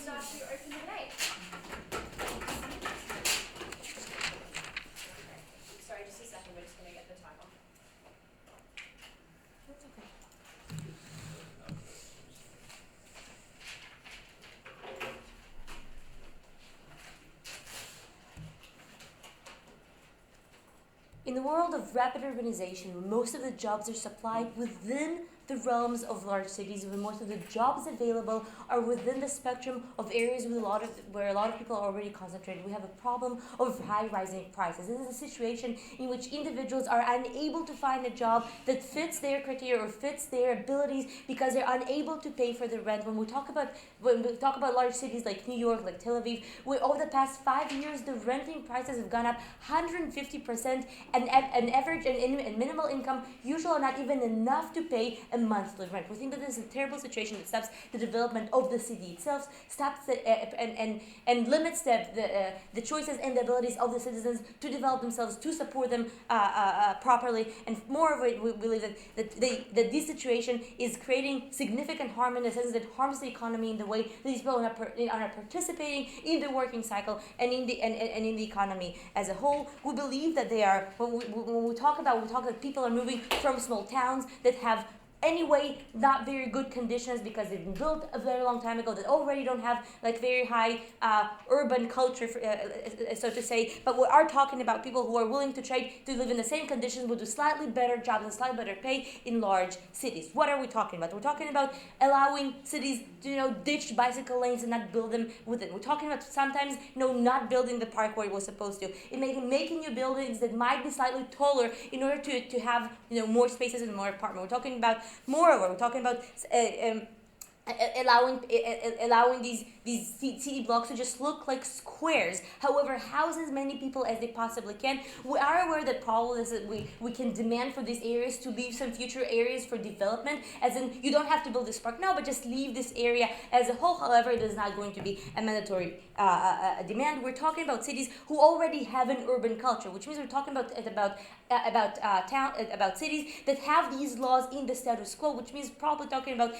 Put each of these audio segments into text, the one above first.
not to open the night. Sorry, just a second. We're just going to get the timer. That's okay. In the world of rapid urbanization, where most of the jobs are supplied within the realms of large cities, where most of the jobs available are within the spectrum of areas with where a lot of people are already concentrated, we have a problem of high rising prices. This is a situation in which individuals are unable to find a job that fits their criteria or fits their abilities because they're unable to pay for the rent. When we talk about large cities like New York, like Tel Aviv, where over the past 5 years the renting prices have gone up 150%, and an average and minimal income usually are not even enough to pay a monthly rent. We think that this is a terrible situation that stops the development of the city itself, stops and limits the choices and the abilities of the citizens to develop themselves, to support them properly. And moreover, we believe that this situation is creating significant harm in the sense that it harms the economy in the way that these people are not participating in the working cycle and in the economy as a whole. We believe that they are, when we talk about people are moving from small towns that have anyway not very good conditions because they've been built a very long time ago, that already don't have like very high urban culture, so to say. But we are talking about people who are willing to trade to live in the same conditions but do slightly better jobs and slightly better pay in large cities. What are we talking about? We're talking about allowing cities to ditch bicycle lanes and not build them with it. We're talking about sometimes not building the park where it was supposed to. It making new buildings that might be slightly taller in order to have more spaces and more apartment. We're talking about moreover, we're talking about allowing these city blocks to just look like squares, however, house as many people as they possibly can. We are aware that probably is that we can demand for these areas to leave some future areas for development, as in you don't have to build this park now, but just leave this area as a whole. However, it is not going to be a mandatory demand. We're talking about cities who already have an urban culture, which means we're talking about cities that have these laws in the status quo, which means probably talking about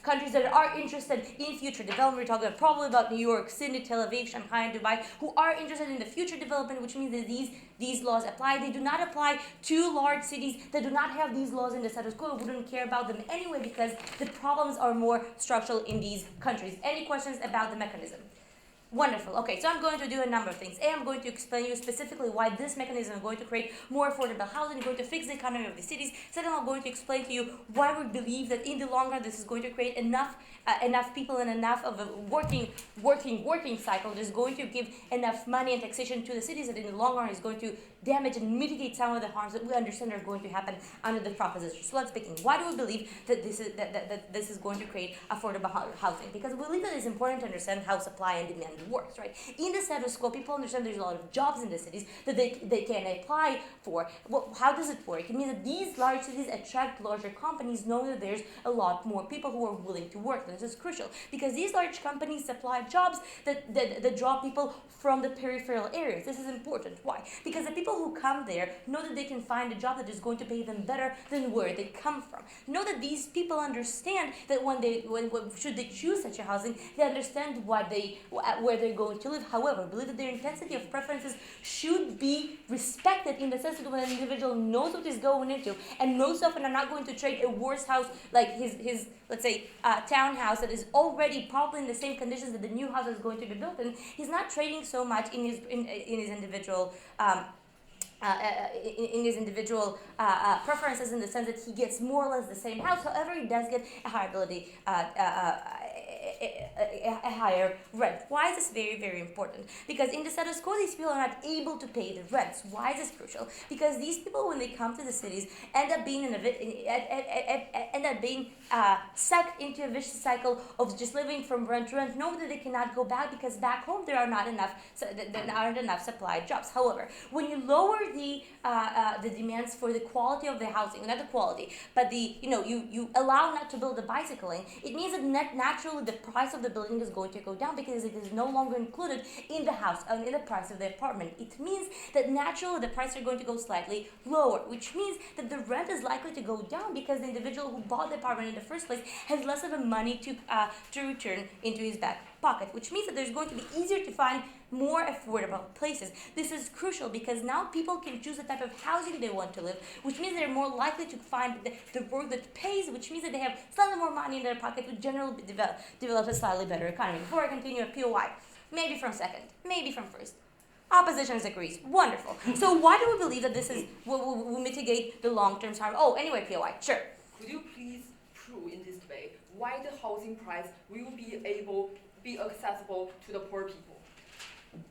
countries that are interested in future development. We're talking probably about New York, Sydney, Tel Aviv, Shanghai, and Dubai, who are interested in the future development, which means that these laws apply. They do not apply to large cities that do not have these laws in the status quo. We wouldn't care about them anyway because the problems are more structural in these countries. Any questions about the mechanism? Wonderful. Okay, so I'm going to do a number of things. I'm going to explain you specifically why this mechanism is going to create more affordable housing, going to fix the economy of the cities. Second, I'm going to explain to you why we believe that in the long run this is going to create enough people and enough of a working cycle that is going to give enough money and taxation to the cities that in the long run is going to damage and mitigate some of the harms that we understand are going to happen under the proposition. So let's begin. Why do we believe that this is going to create affordable housing? Because we believe that it's important to understand how supply and demand works, right? In the status quo, people understand there's a lot of jobs in the cities that they can apply for. Well, how does it work? It means that these large cities attract larger companies, knowing that there's a lot more people who are willing to work. This is crucial because these large companies supply jobs that draw people from the peripheral areas. This is important. Why? Because the people who come there know that they can find a job that is going to pay them better than where they come from. Know that these people understand that when should they choose such a housing, they understand where they're going to live. However, believe that their intensity of preferences should be respected in the sense that when an individual knows what he's going into, and most often are not going to trade a worse house like his let's say townhouse that is already probably in the same conditions that the new house is going to be built in, he's not trading so much in his individual preferences, in the sense that he gets more or less the same house. However, he does get a higher ability, a higher rent. Why is this very, very important? Because in the status quo, these people are not able to pay the rents. Why is this crucial? Because these people, when they come to the cities, end up being sucked into a vicious cycle of just living from rent to rent, knowing that they cannot go back because back home there aren't enough supplied jobs. However, when you lower the demands for the quality of the housing, not the quality, but you allow not to build a bicycle lane, it means that naturally the price of the building is going to go down because it is no longer included in the house and in the price of the apartment. It means that naturally the prices are going to go slightly lower, which means that the rent is likely to go down because the individual who bought the apartment in the first place has less of a money to return into his back pocket, which means that there's going to be easier to find more affordable places. This is crucial because now people can choose the type of housing they want to live, which means they're more likely to find the work that pays, which means that they have slightly more money in their pocket to generally develop a slightly better economy. Before I continue, a POI. Maybe from second, maybe from first. Opposition agrees. Wonderful. So why do we believe that this is will mitigate the long-term harm? Oh, anyway, POI. Sure. Could you please prove in this way why the housing price will be accessible to the poor people?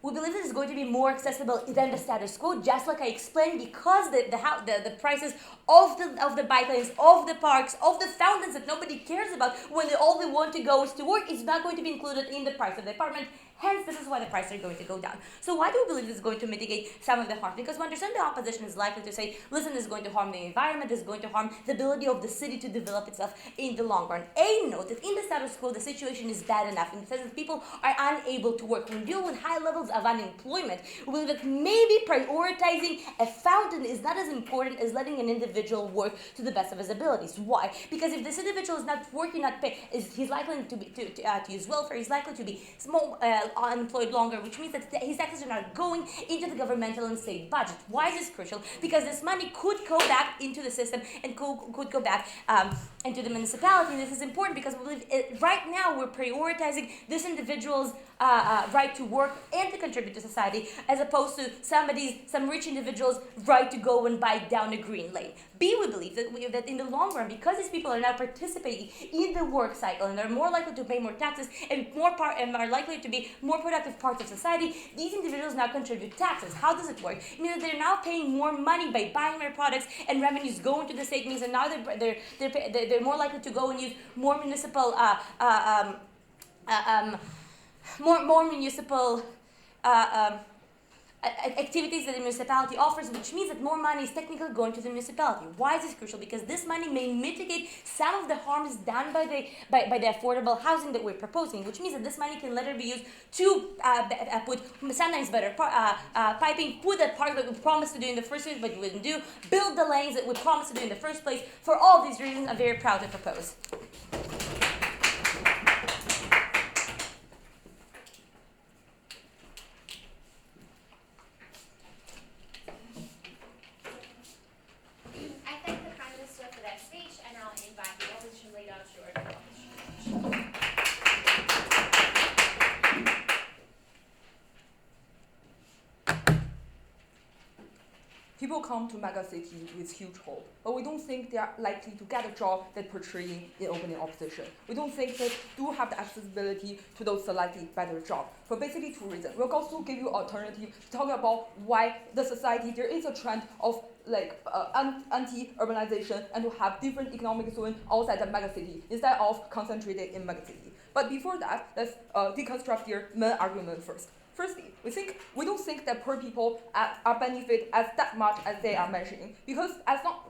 We believe this is going to be more accessible than the status quo, just like I explained, because the prices of the bike lanes, of the parks, of the fountains that nobody cares about when all they want to go is to work, is not going to be included in the price of the apartment. Hence, this is why the prices are going to go down. So why do we believe this is going to mitigate some of the harm? Because we understand the opposition is likely to say, listen, this is going to harm the environment, this is going to harm the ability of the city to develop itself in the long run. A note that in the status quo, the situation is bad enough in the sense that people are unable to work. When we deal with high levels of unemployment, we believe that maybe prioritizing a fountain is not as important as letting an individual work to the best of his abilities. Why? Because if this individual is not working, he's likely to use welfare, he's likely to be unemployed longer, which means that his taxes are not going into the governmental and state budget. Why is this crucial? Because this money could go back into the system and could go back into the municipality. This is important because we believe right now we're prioritizing this individual's right to work and to contribute to society, as opposed to some rich individual's right to go and buy down a green lane. B, we believe that in the long run, because these people are now participating in the work cycle and are more likely to pay more taxes and are likely to be more productive parts of society, these individuals now contribute taxes. How does it work? It means that they're now paying more money by buying their products, and revenues go into the state. Means that now they're more likely to go and use more municipal more municipal activities that the municipality offers, which means that more money is technically going to the municipality. Why is this crucial? Because this money may mitigate some of the harms done by the affordable housing that we're proposing, which means that this money can later be used to put sometimes better piping, put that park that we promised to do in the first place but we didn't do, build the lanes that we promised to do in the first place. For all these reasons, I'm very proud to propose. People come to megacity with huge hope, but we don't think they are likely to get a job that portraying in opening opposition. We don't think they do have the accessibility to those slightly better jobs for basically two reasons. We'll also give you alternative to talk about why the society, there is a trend of anti-urbanization and to have different economic zones outside the megacity instead of concentrated in megacity. But before that, let's deconstruct your main argument first. Firstly, we don't think that poor people are benefit as that much as they are mentioning, because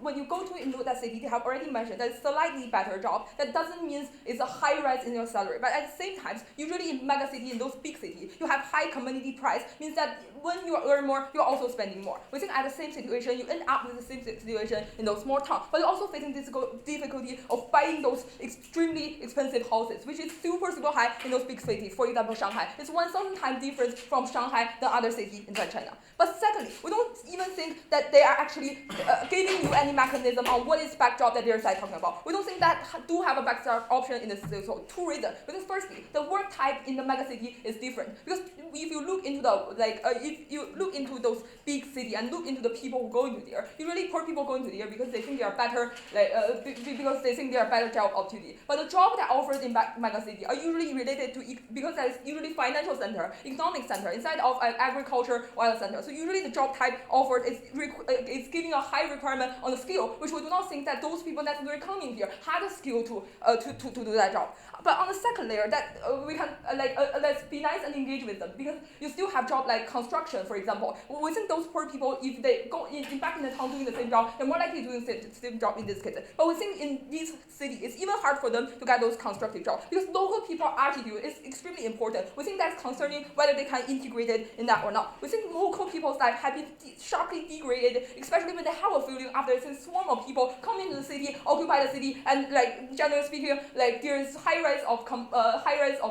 when you go to that city, they have already mentioned that it's slightly better job. That doesn't mean it's a high rise in your salary, but at the same time, usually in mega city, in those big cities, you have high commodity price, means that when you earn more, you're also spending more. We think at the same situation, you end up with the same situation in those small towns, but you're also facing this difficulty of buying those extremely expensive houses, which is super high in those big cities. For example, Shanghai, it's 1,000 times difference from Shanghai than other cities inside China. But secondly, we don't even think that they are actually giving you any mechanism on what is backdrop that they're talking about. We don't think that do have a backdrop option in the city. So two reasons. Because firstly, the work type in the megacity is different. Because if you look into those big cities and look into the people who go into there, usually poor people go into there because they think they are better, because they think they are better job opportunity. But the job that offers in megacity are usually related to because that is usually financial center, economic center, inside of agriculture or other center. So usually the job type offered is giving a high requirement on the skill, which we do not think that those people that are coming here have the skill to do that job. But on the second layer, that we can let's be nice and engage with them, because you still have jobs like construction, for example. We think those poor people, if they go back in the town doing the same job, they're more likely doing the same job in this case. But we think in these cities, it's even hard for them to get those constructive jobs, because local people attitude is extremely important. We think that's concerning whether they can integrate it in that or not. We think local people's life have been sharply degraded, especially when they have a feeling after a swarm of people come into the city, occupy the city, and like generally speaking, like there is high rise of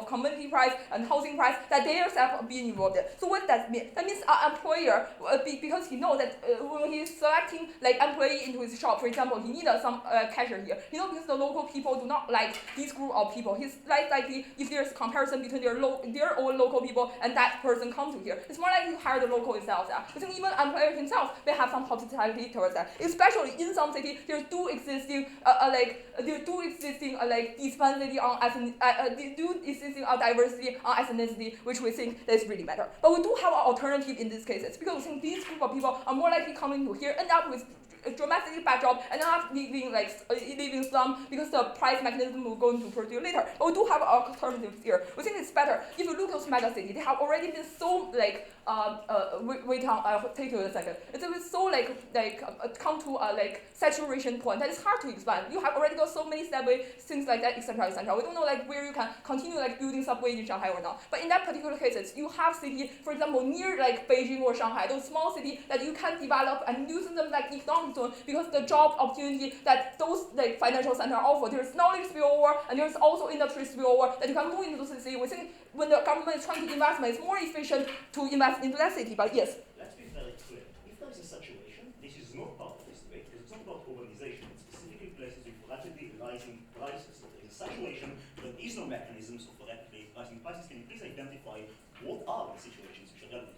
commodity price and housing price that they themselves are being involved in. So what does that mean? That means our employer, because he knows that when he's selecting like employee into his shop, for example, he needs some cashier here. Because the local people do not like this group of people. He's less likely, if there's a comparison between their own local people and that person come to here, it's more likely to hire the local itself. I think even employer himself may have some hospitality towards that. Especially in some cities, there do existing diversity on diversity on ethnicity, which we think that is really matter. But we do have an alternative in these cases, because we think these group of people are more likely coming to here, end up with a dramatically bad job, and not living slum, because the price mechanism will go into produce later. But we do have alternatives here. We think it's better if you look at those mega cities. They have already been so wait on. I'll take you a second. It's been so come to a saturation point that it's hard to expand. You have already got so many subway things like that, etc., etc. We don't know where you can continue building subway in Shanghai or not. But in that particular cases, you have cities, for example, near Beijing or Shanghai, those small cities that you can develop and using them economic zone, because the job opportunity that those financial center offer, there's knowledge spillover and there's also industry spillover that you can move into those cities. We think when the government is trying to invest, it's more efficient to invest into that city. But yes. Let's be very clear. If there is a situation, this is not part of this debate, because it's not about urbanization. It's specifically places with rapidly rising prices. So there is a situation, there is no mechanisms for rapidly rising prices. Can you please identify what are the situations which are relevant?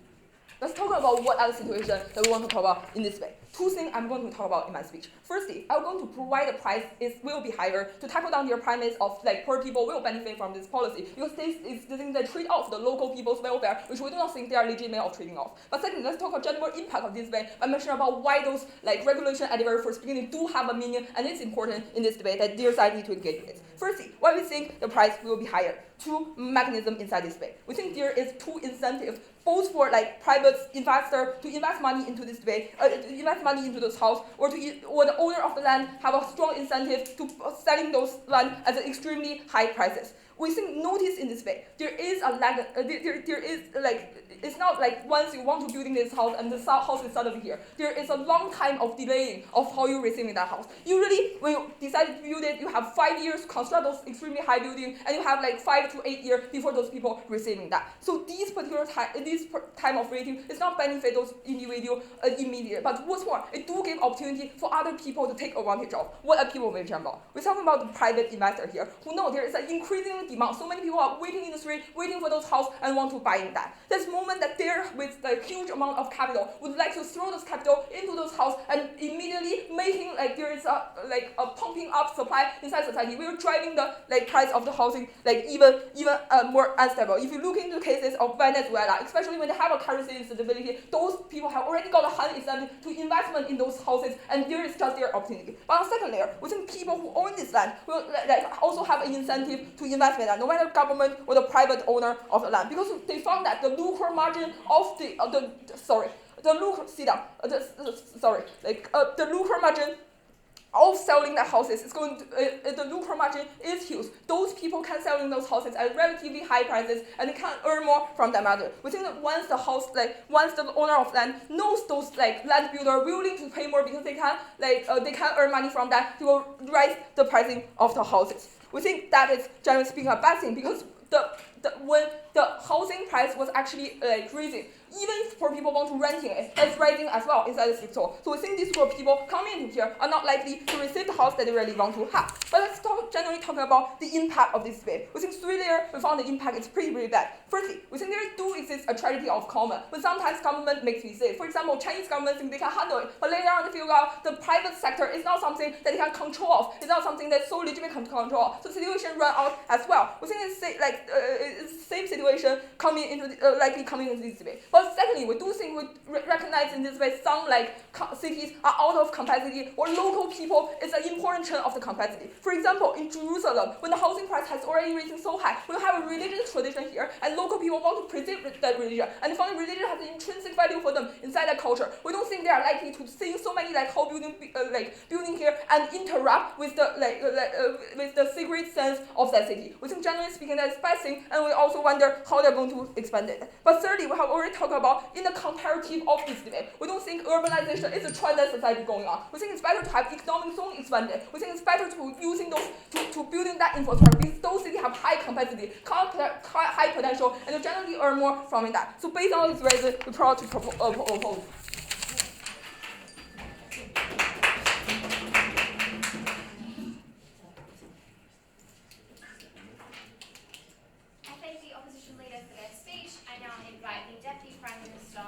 Let's talk about what other situations that we want to talk about in this way. Two things I'm going to talk about in my speech. Firstly, I'm going to provide the price will be higher to tackle down their premise of poor people will benefit from this policy, because this is the thing that trade off the local people's welfare, which we do not think they are legitimate of trading off. But secondly, let's talk about general impact of this way by mentioning about why those regulation at the very first beginning do have a meaning, and it's important in this debate that their side need to engage with. Firstly, why we think the price will be higher. Two mechanisms inside this debate. We think there is two incentives, both for private investor to invest money into this debate, invest money into this house, or the owner of the land have a strong incentive to selling those land at extremely high prices. We think notice in this way, there is a lag, it's not once you want to build in this house and the house is suddenly here. There is a long time of delaying of how you're receiving that house. Usually, when you decide to build it, you have 5 years to construct those extremely high buildings, and you have 5 to 8 years before those people receiving that. So this particular time of waiting is not benefit those individuals immediately, but what's more, it do give opportunity for other people to take advantage of. What are people mentioning about? We're talking about the private investor here, who know there is an increasing demand. So many people are waiting in the street, waiting for those houses and want to buy in that. That's the moment that they're with a huge amount of capital would like to throw those capital into those houses and immediately making there is a pumping up supply inside society. We're driving the price of the housing even more unstable. If you look into cases of Venezuela, especially when they have a currency instability, those people have already got a high incentive to investment in those houses, and there is just their opportunity. But on the second layer, we think people who own this land will also have an incentive to invest in that, no matter government or the private owner of the land, because they found that the lucre margin of the lucre margin of selling the houses is the lucre margin is huge. Those people can sell in those houses at relatively high prices, and they can earn more from them. We think that once the owner of land knows those land builder willing to pay more because they can earn money from that, they will raise the pricing of the houses. We think that is generally speaking a bad thing, because when the housing price was actually raising, even if poor people want to renting it, it's rising as well inside the sector. So we think these group of people coming into here are not likely to receive the house that they really want to have. But let's generally talk about the impact of this debate. We think 3 layers, we found the impact is pretty bad. Firstly, we think there do exist faces a tragedy of common. But sometimes government makes mistakes. For example, Chinese government think they can handle it, but later on they figure out the private sector is not something that they can control of. It's not something that's so legitimate to control. So the situation run out as well. We think it's the same situation likely coming into this debate. But secondly, we do think we recognize in this way some cities are out of capacity, or local people is an important chunk of the capacity. For example, in Jerusalem, when the housing price has already risen so high, we have a religious tradition here, and local people want to preserve that religion, and the founding religion has an intrinsic value for them inside that culture. We don't think they are likely to see so many whole building here and interrupt with the secret sense of that city. We think generally speaking that is bad thing, and we also wonder how they're going to expand it. But thirdly, we have already talked about in the comparative of this debate, we don't think urbanization is a trend that society going on. We think it's better to have economic zone expanded. We think it's better to using those to building that infrastructure, because those cities have high capacity, high potential, and they generally earn more from that. So based on this reason, we proud to propose. I thank the opposition leader for their speech. I now invite the Deputy Prime Minister.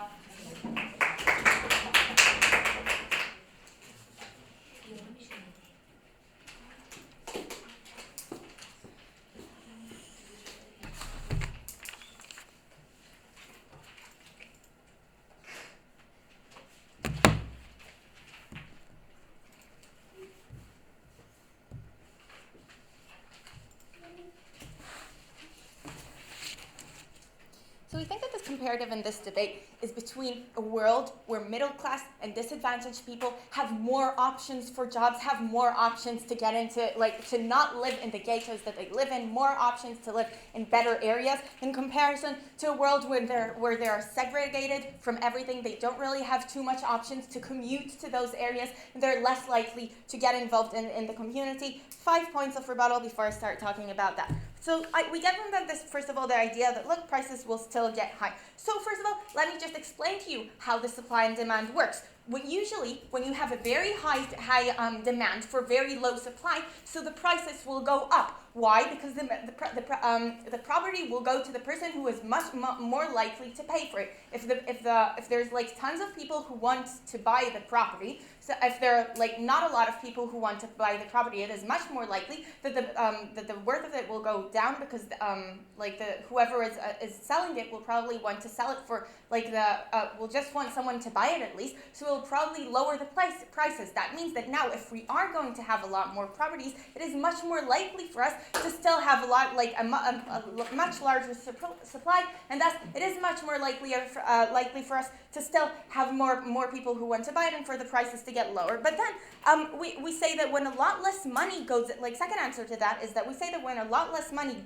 So we think that this comparative in this debate is between a world where middle class and disadvantaged people have more options for jobs, have more options to get into, to not live in the ghettos that they live in, more options to live in better areas, in comparison to a world where they are segregated from everything. They don't really have too much options to commute to those areas, and they're less likely to get involved in the community. 5 points of rebuttal before I start talking about that. So we get from them this, first of all, the idea that, look, prices will still get high. So first of all, let me just explain to you how the supply and demand works. Usually, when you have a very high demand for very low supply, so the prices will go up. Why? Because the property will go to the person who is much more likely to pay for it. If there's tons of people who want to buy the property, so if there are not a lot of people who want to buy the property, it is much more likely that the worth of it will go down, because whoever is selling it will probably want to sell it for will just want someone to buy it at least. So it will probably lower the prices. That means that now, if we are going to have a lot more properties, it is much more likely for us to still have a much larger supply, and thus it is much more likely for us to still have more people who want to buy it and for the prices to get lower. But then we say that when a lot less money goes, second answer to that is that we say that when a lot less money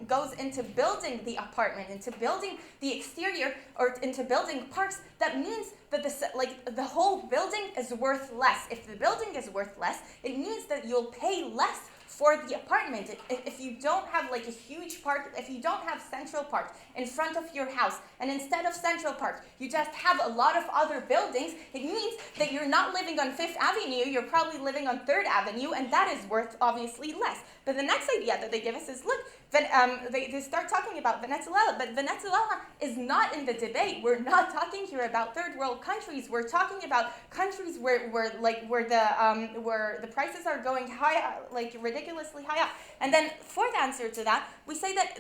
goes into building the apartment, into building the exterior, or into building parks, that means that the whole building is worth less. If the building is worth less, it means that you'll pay less for the apartment. If you don't have a huge park, if you don't have Central Park in front of your house, and instead of Central Park you just have a lot of other buildings, it means that you're not living on 5th Avenue, you're probably living on 3rd Avenue, and that is worth obviously less. But the next idea that they give us is, look, they start talking about Venezuela, but Venezuela is not in the debate. We're not talking here about third world countries. We're talking about countries where the prices are going high, ridiculously high up. And then fourth answer to that, we say that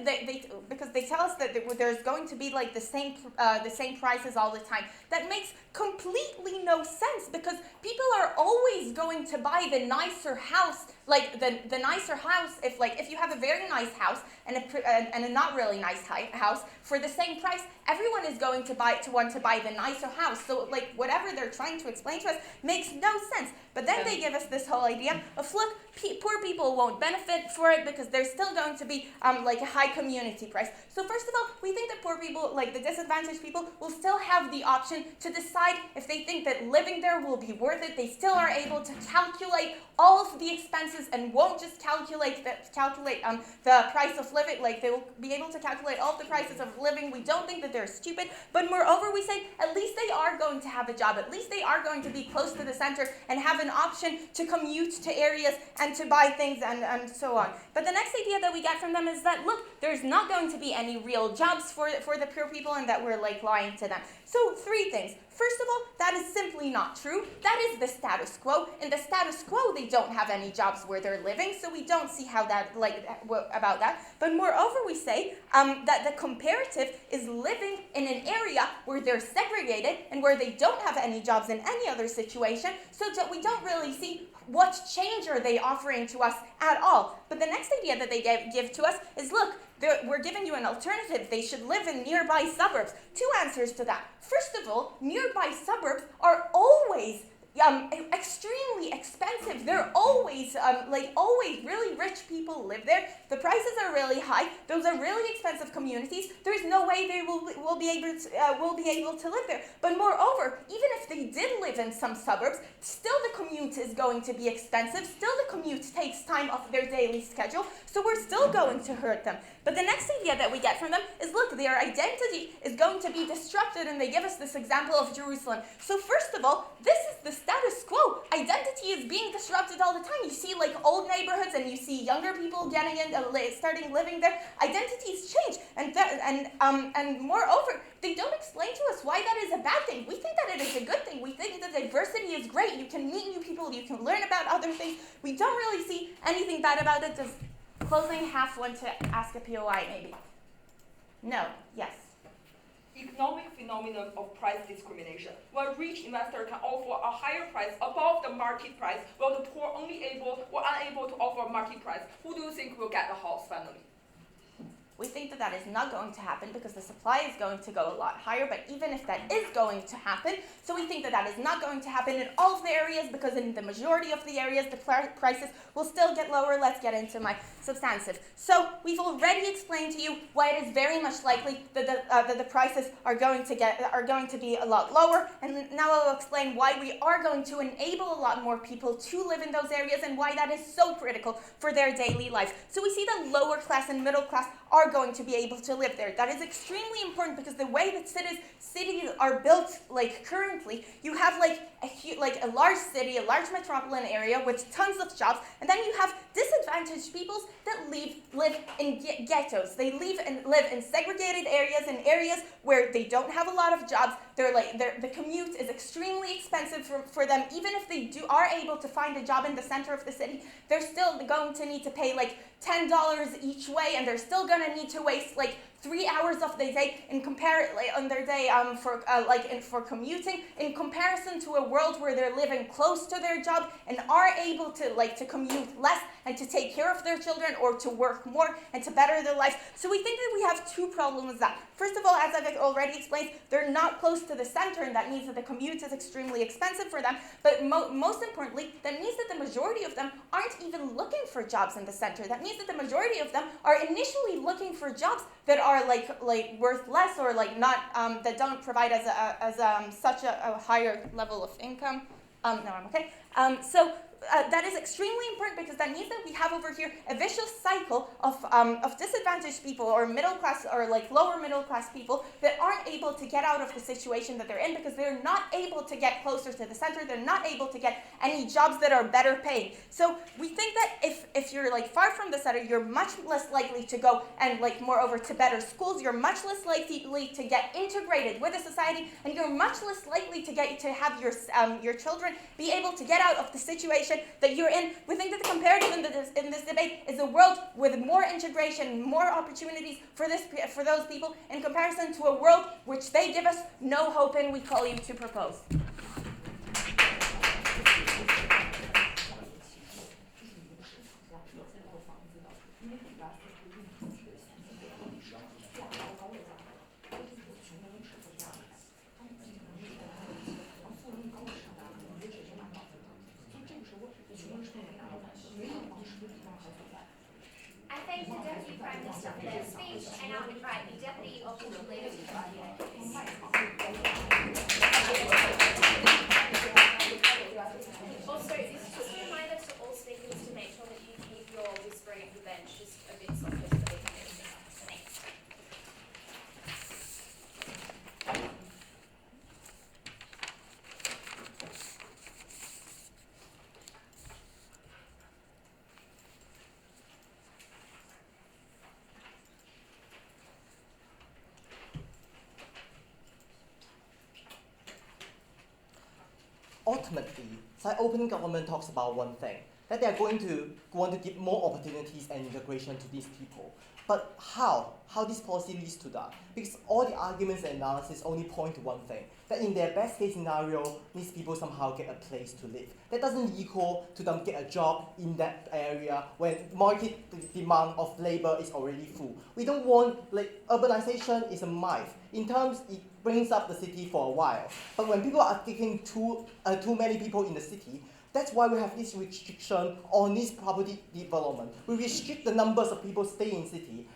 because they tell us that there's going to be the same prices all the time. That makes completely no sense, because people are always going to buy the nicer house, the nicer house. If you have a very nice house and a not really nice house for the same price, everyone is going to want to buy the nicer house. So whatever they're trying to explain to us makes no sense. But then they give us this whole idea of, look, poor people won't benefit for it because there's still going to be a high community price. So first of all, we think that poor people, the disadvantaged people, will still have the option to decide if they think that living there will be worth it. They still are able to calculate all of the expenses prices and won't just calculate the price of living, like they will be able to calculate all of the prices of living. We don't think that they're stupid, but moreover, we say at least they are going to have a job. At least they are going to be close to the center and have an option to commute to areas and to buy things and so on. But the next idea that we get from them is that, look, there's not going to be any real jobs for the poor people and that we're like lying to them. So 3 things. First of all, that is simply not true. That is the status quo. In the status quo, they don't have any jobs where they're living, so we don't see how that, about that. But moreover, we say that the comparative is living in an area where they're segregated and where they don't have any jobs in any other situation, so that we don't really see what change are they offering to us at all. But the next idea that they give to us is, look, we're giving you an alternative. They should live in nearby suburbs. 2 answers to that. First of all, nearby suburbs are always extremely expensive. They're always, always really rich people live there. The prices are really high. Those are really expensive communities. There's no way they will be able to live there. But moreover, even if they did live in some suburbs, still the commute is going to be expensive. Still the commute takes time off their daily schedule. So we're still going to hurt them. But the next idea that we get from them is, look, their identity is going to be disrupted, and they give us this example of Jerusalem. So first of all, this is the status quo. Identity is being disrupted all the time. You see like old neighborhoods and you see younger people getting in, starting living there. Identities change. And moreover, they don't explain to us why that is a bad thing. We think that it is a good thing. We think that diversity is great. You can meet new people. You can learn about other things. We don't really see anything bad about it. Does closing half want to ask a POI maybe? No. Yes. Economic phenomenon of price discrimination. When a rich investor can offer a higher price above the market price, while the poor only able or unable to offer a market price, who do you think will get the house finally? We think that that is not going to happen because the supply is going to go a lot higher, but even if that is going to happen, so we think that that is not going to happen in all of the areas, because in the majority of the areas, the prices will still get lower. Let's get into my substantive. So we've already explained to you why it is very much likely that the prices are going to be a lot lower, and now I'll explain why we are going to enable a lot more people to live in those areas and why that is so critical for their daily life. So we see that lower class and middle class are going to be able to live there. That is extremely important because the way that cities are built, like currently, you have like a large city, a large metropolitan area with tons of jobs, and then you have disadvantaged peoples that live in ghettos. They live in segregated areas, in areas where they don't have a lot of jobs. The commute is extremely expensive for them. Even if they are able to find a job in the center of the city, they're still going to need to pay like $10 each way, and they're still going to need to waste like 3 hours of their day for commuting, in comparison to a world where they're living close to their job and are able to commute less and to take care of their children or to work more and to better their life. So we think that we have 2 problems with that. First of all, as I've already explained, they're not close to the center, and that means that the commute is extremely expensive for them. But most importantly, that means that the majority of them aren't even looking for jobs in the center. That means that the majority of them are initially looking for jobs that are worth less, or not that don't provide such a higher level of income. No, I'm okay. So that is extremely important, because that means that we have over here a vicious cycle of disadvantaged people, or middle class, or lower middle class people that aren't able to get out of the situation that they're in, because they're not able to get closer to the center. They're not able to get any jobs that are better paying. So we think that if you're far from the center, you're much less likely to go and moreover to better schools. You're much less likely to get integrated with the society, and you're much less likely to have your children be able to get out of the situation that you're in. We think that the comparative in this debate is a world with more integration, more opportunities for those people, in comparison to a world which they give us no hope in. We call you to propose. I thank the Deputy Prime Minister for their speech, and I'll invite the Deputy Opposition Leader to continue. Also, this is just a reminder to all speakers to make sure that ultimately, side-opening government talks about one thing, that they are going to want to give more opportunities and integration to these people. But how? How this policy leads to that? Because all the arguments and analysis only point to one thing, that in their best case scenario, these people somehow get a place to live. That doesn't equal to them get a job in that area when market demand of labor is already full. We don't want, urbanization is a myth. In terms, it brings up the city for a while. But when people are taking too many people in the city, that's why we have this restriction on this property development. We restrict the numbers of people staying in city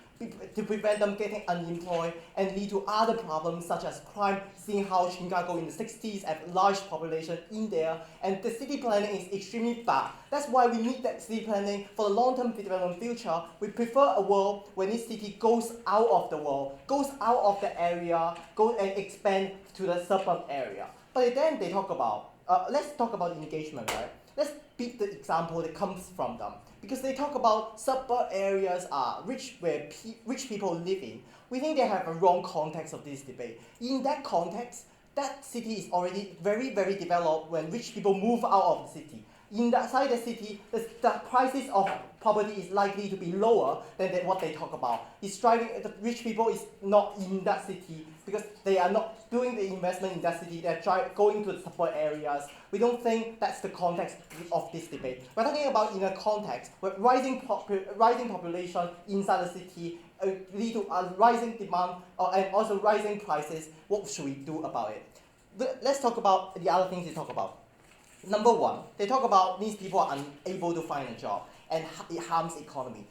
to prevent them getting unemployed and lead to other problems such as crime, seeing how Chicago in the 60s have a large population in there, and the city planning is extremely bad. That's why we need that city planning for the long-term development future. We prefer a world when this city goes out of the world, goes out of the area, goes and expand to the suburban area. But then they talk about let's talk about engagement, right? Let's pick the example that comes from them. Because they talk about suburban areas are rich where rich people live in. We think they have a wrong context of this debate. In that context, that city is already very, very developed when rich people move out of the city. Inside the city, the prices of property is likely to be lower than what they talk about. It's driving, the rich people is not in that city because they are not doing the investment in that city, they're going to the suburban areas. We don't think that's the context of this debate. We're talking about in a context where rising population inside the city lead to a rising demand and also rising prices. What should we do about it? Let's talk about the other things they talk about. Number one, they talk about these people are unable to find a job and it harms the economy.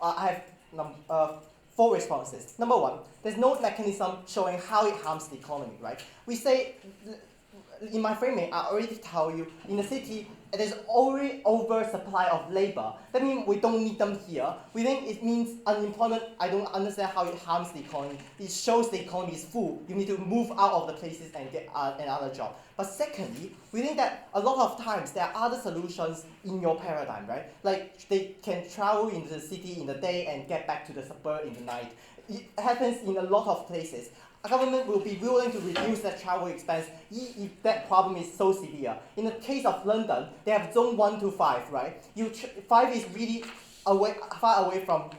I have 4 responses. Number one, there's no mechanism showing how it harms the economy, right? We say, in my framing, I already tell you, in the city, there's already oversupply of labor. That means we don't need them here. We think it means unemployment. I don't understand how it harms the economy. It shows the economy is full. You need to move out of the places and get another job. But secondly, we think that a lot of times there are other solutions in your paradigm, right? Like they can travel into the city in the day and get back to the suburb in the night. It happens in a lot of places. A government will be willing to reduce that travel expense if that problem is so severe. In the case of London, they have zone 1 to 5, right? 5 is really far away from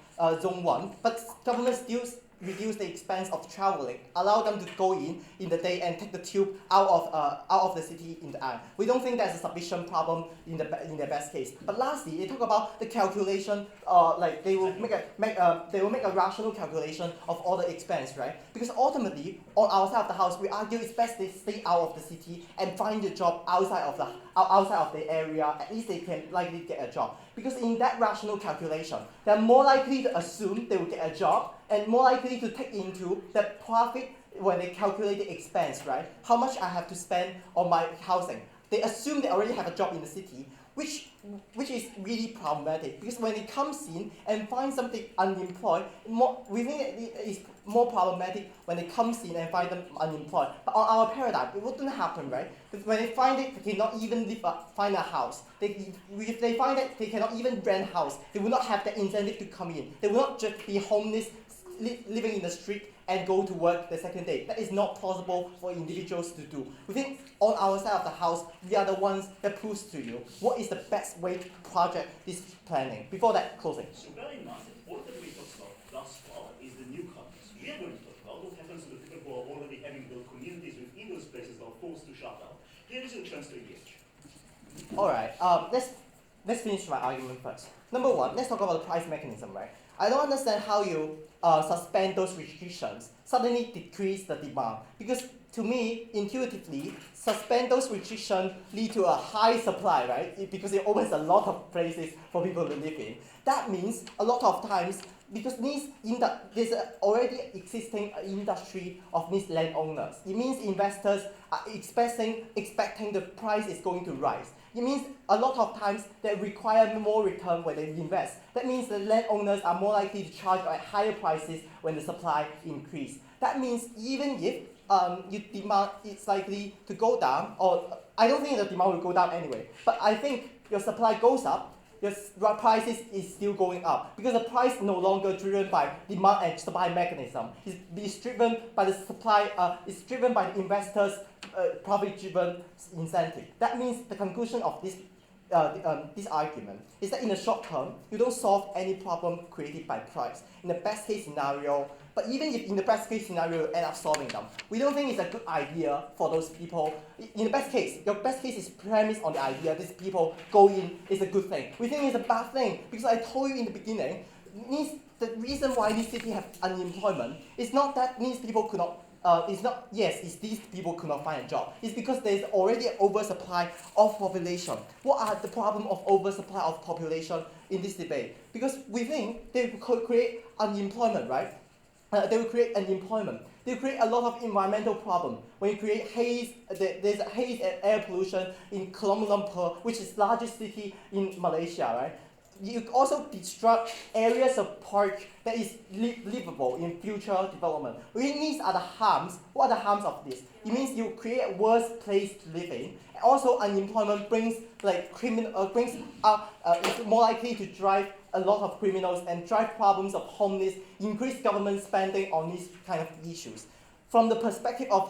zone 1, but government still reduce the expense of traveling, allow them to go in the day and take the tube out of the city in the night. We don't think that's a sufficient problem in their best case. But lastly, they talk about the calculation, like they will make a rational calculation of all the expense, right? Because ultimately, on our side of the house, we argue it's best they stay out of the city and find a job outside of the area. At least they can likely get a job. Because in that rational calculation, they're more likely to assume they will get a job and more likely to take into the profit when they calculate the expense, right? How much I have to spend on my housing. They assume they already have a job in the city, which is really problematic because when it comes in and finds something unemployed, we think it is more problematic when it comes in and find them unemployed. But on our paradigm, it wouldn't happen, right? When they find it, they cannot even find a house. If they find that they cannot even rent a house, they will not have the incentive to come in. They will not just be homeless, living in the street and go to work the second day. That is not possible for individuals to do. We think on our side of the house, we are the ones that proves to you what is the best way to project this planning. Before that, closing. So bear in mind that all that we talked about thus far is the newcomers. We are going to talk about what happens to the people who are already having built communities within those places that are forced to shut down. Here is your chance to engage. Alright, let's finish my argument first. Number one, let's talk about the price mechanism, right? I don't understand how you suspend those restrictions, suddenly decrease the demand. Because to me, intuitively, suspend those restrictions lead to a high supply, right? Because it opens a lot of places for people to live in. That means a lot of times, because there's already existing industry of these landowners. It means investors are expecting the price is going to rise. It means a lot of times they require more return when they invest. That means the landowners are more likely to charge at higher prices when the supply increase. That means even if your demand is likely to go down, or I don't think the demand will go down anyway, but I think your supply goes up, your prices is still going up because the price is no longer driven by demand and supply mechanism. It's driven by the supply. It's driven by the investors profit-driven incentive. That means the conclusion of this argument is that in the short term, you don't solve any problem created by price. In the best case scenario, but even if in the best case scenario you end up solving them, we don't think it's a good idea for those people. In the best case, your best case is premised on the idea these people go in is a good thing. We think it's a bad thing because I told you in the beginning, the reason why this city have unemployment is not that these people could not. It's these people could not find a job. It's because there's already an oversupply of population. What are the problem of oversupply of population in this debate? Because we think they could create unemployment, right? They will create unemployment. They will create a lot of environmental problem. When you create haze, there's haze and air pollution in Kuala Lumpur, which is the largest city in Malaysia, right? You also disrupt areas of park that is livable in future development. These are the harms. What are the harms of this? It means you create a worse place to live in. Also, unemployment brings it's more likely to drive a lot of criminals and drive problems of homelessness, increase government spending on these kind of issues. From the perspective of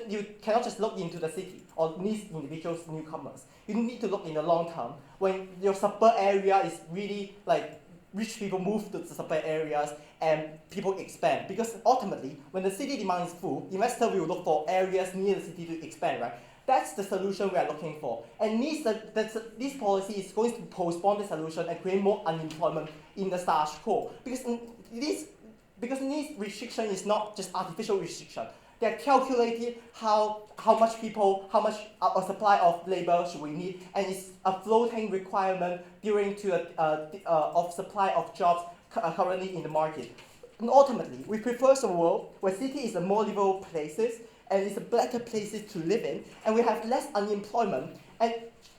you cannot just look into the city or these individuals, newcomers. You need to look in the long term. When your suburb area is really like rich people move to the suburb areas and people expand. Because ultimately, when the city demand is full, investors will look for areas near the city to expand, right? That's the solution we are looking for. And this policy is going to postpone the solution and create more unemployment in the status quo. Because this restriction is not just artificial restriction. They are calculated how much a supply of labor should we need, and it's a floating requirement during of supply of jobs currently in the market. And ultimately, we prefer a world where city is a more livable places and it's a better places to live in, and we have less unemployment. And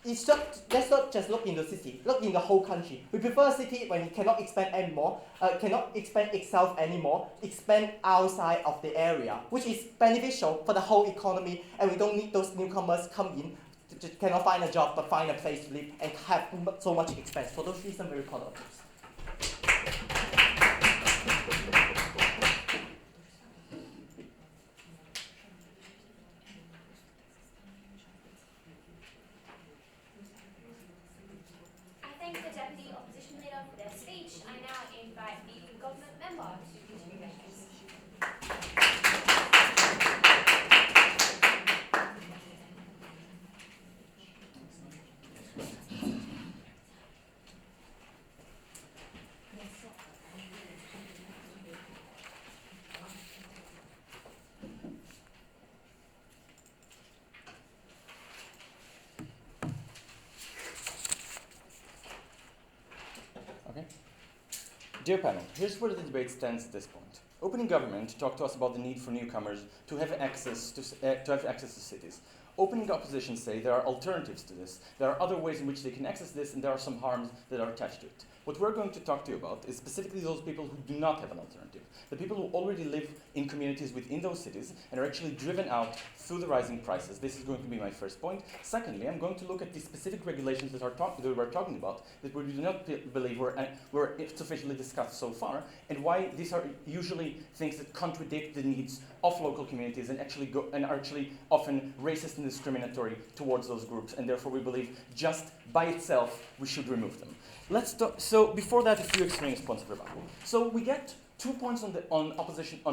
let's not just look in the city, look in the whole country. We prefer a city when it cannot expand anymore, cannot expand itself anymore, expand outside of the area, which is beneficial for the whole economy, and we don't need those newcomers come in, cannot find a job but find a place to live and have so much expense. For those reasons, I'm very proud of this. The Deputy Opposition Leader for their speech. I now invite the government member to continue their case. Dear panel, here's where the debate stands at this point. Opening government talked to us about the need for newcomers to have access to cities. Opening opposition say there are alternatives to this. There are other ways in which they can access this, and there are some harms that are attached to it. What we're going to talk to you about is specifically those people who do not have an alternative. The people who already live in communities within those cities and are actually driven out through the rising prices. This is going to be my first point. Secondly, I'm going to look at the specific regulations that we're talking about that we do not believe were sufficiently discussed so far, and why these are usually things that contradict the needs of local communities and are actually often racist and discriminatory towards those groups, and therefore we believe just by itself we should remove them. So before that, a few extreme points of rebuttal. So we get 2 points on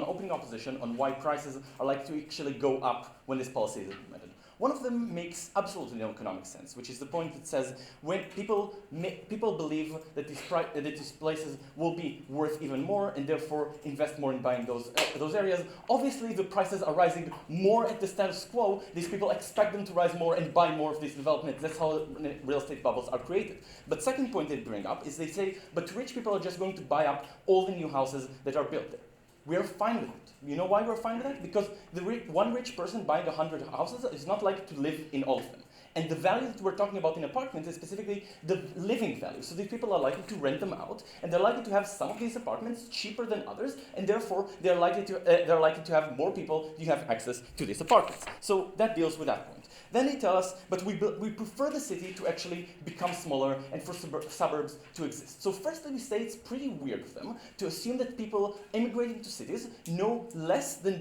opening opposition on why prices are likely to actually go up when this policy is implemented. One of them makes absolutely no economic sense, which is the point that says when people believe that these places will be worth even more and therefore invest more in buying those areas. Obviously, the prices are rising more at the status quo. These people expect them to rise more and buy more of these developments. That's how real estate bubbles are created. But second point they bring up is they say, but rich people are just going to buy up all the new houses that are built there. We're fine with it. You know why we're fine with that? Because one rich person buying 100 houses is not likely to live in all of them. And the value that we're talking about in apartments is specifically the living value. So these people are likely to rent them out, and they're likely to have some of these apartments cheaper than others, and therefore they're likely to have more people who have access to these apartments. So that deals with that point. Then they tell us, but we prefer the city to actually become smaller and for suburbs to exist. So firstly, we say it's pretty weird of them to assume that people immigrating to cities know less than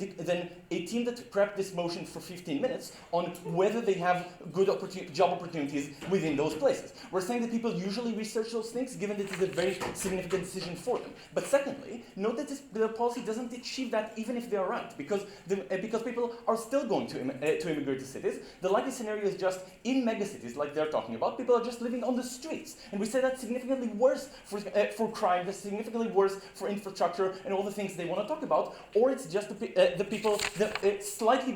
a team that prepped this motion for 15 minutes on whether they have good job opportunities within those places. We're saying that people usually research those things, given that it's a very significant decision for them. But secondly, note that the policy doesn't achieve that even if they are right, because people are still going to immigrate to cities. The likely scenario is just in megacities, like they're talking about, people are just living on the streets. And we say that's significantly worse for crime, that's significantly worse for infrastructure and all the things they want to talk about, or it's just the people that slightly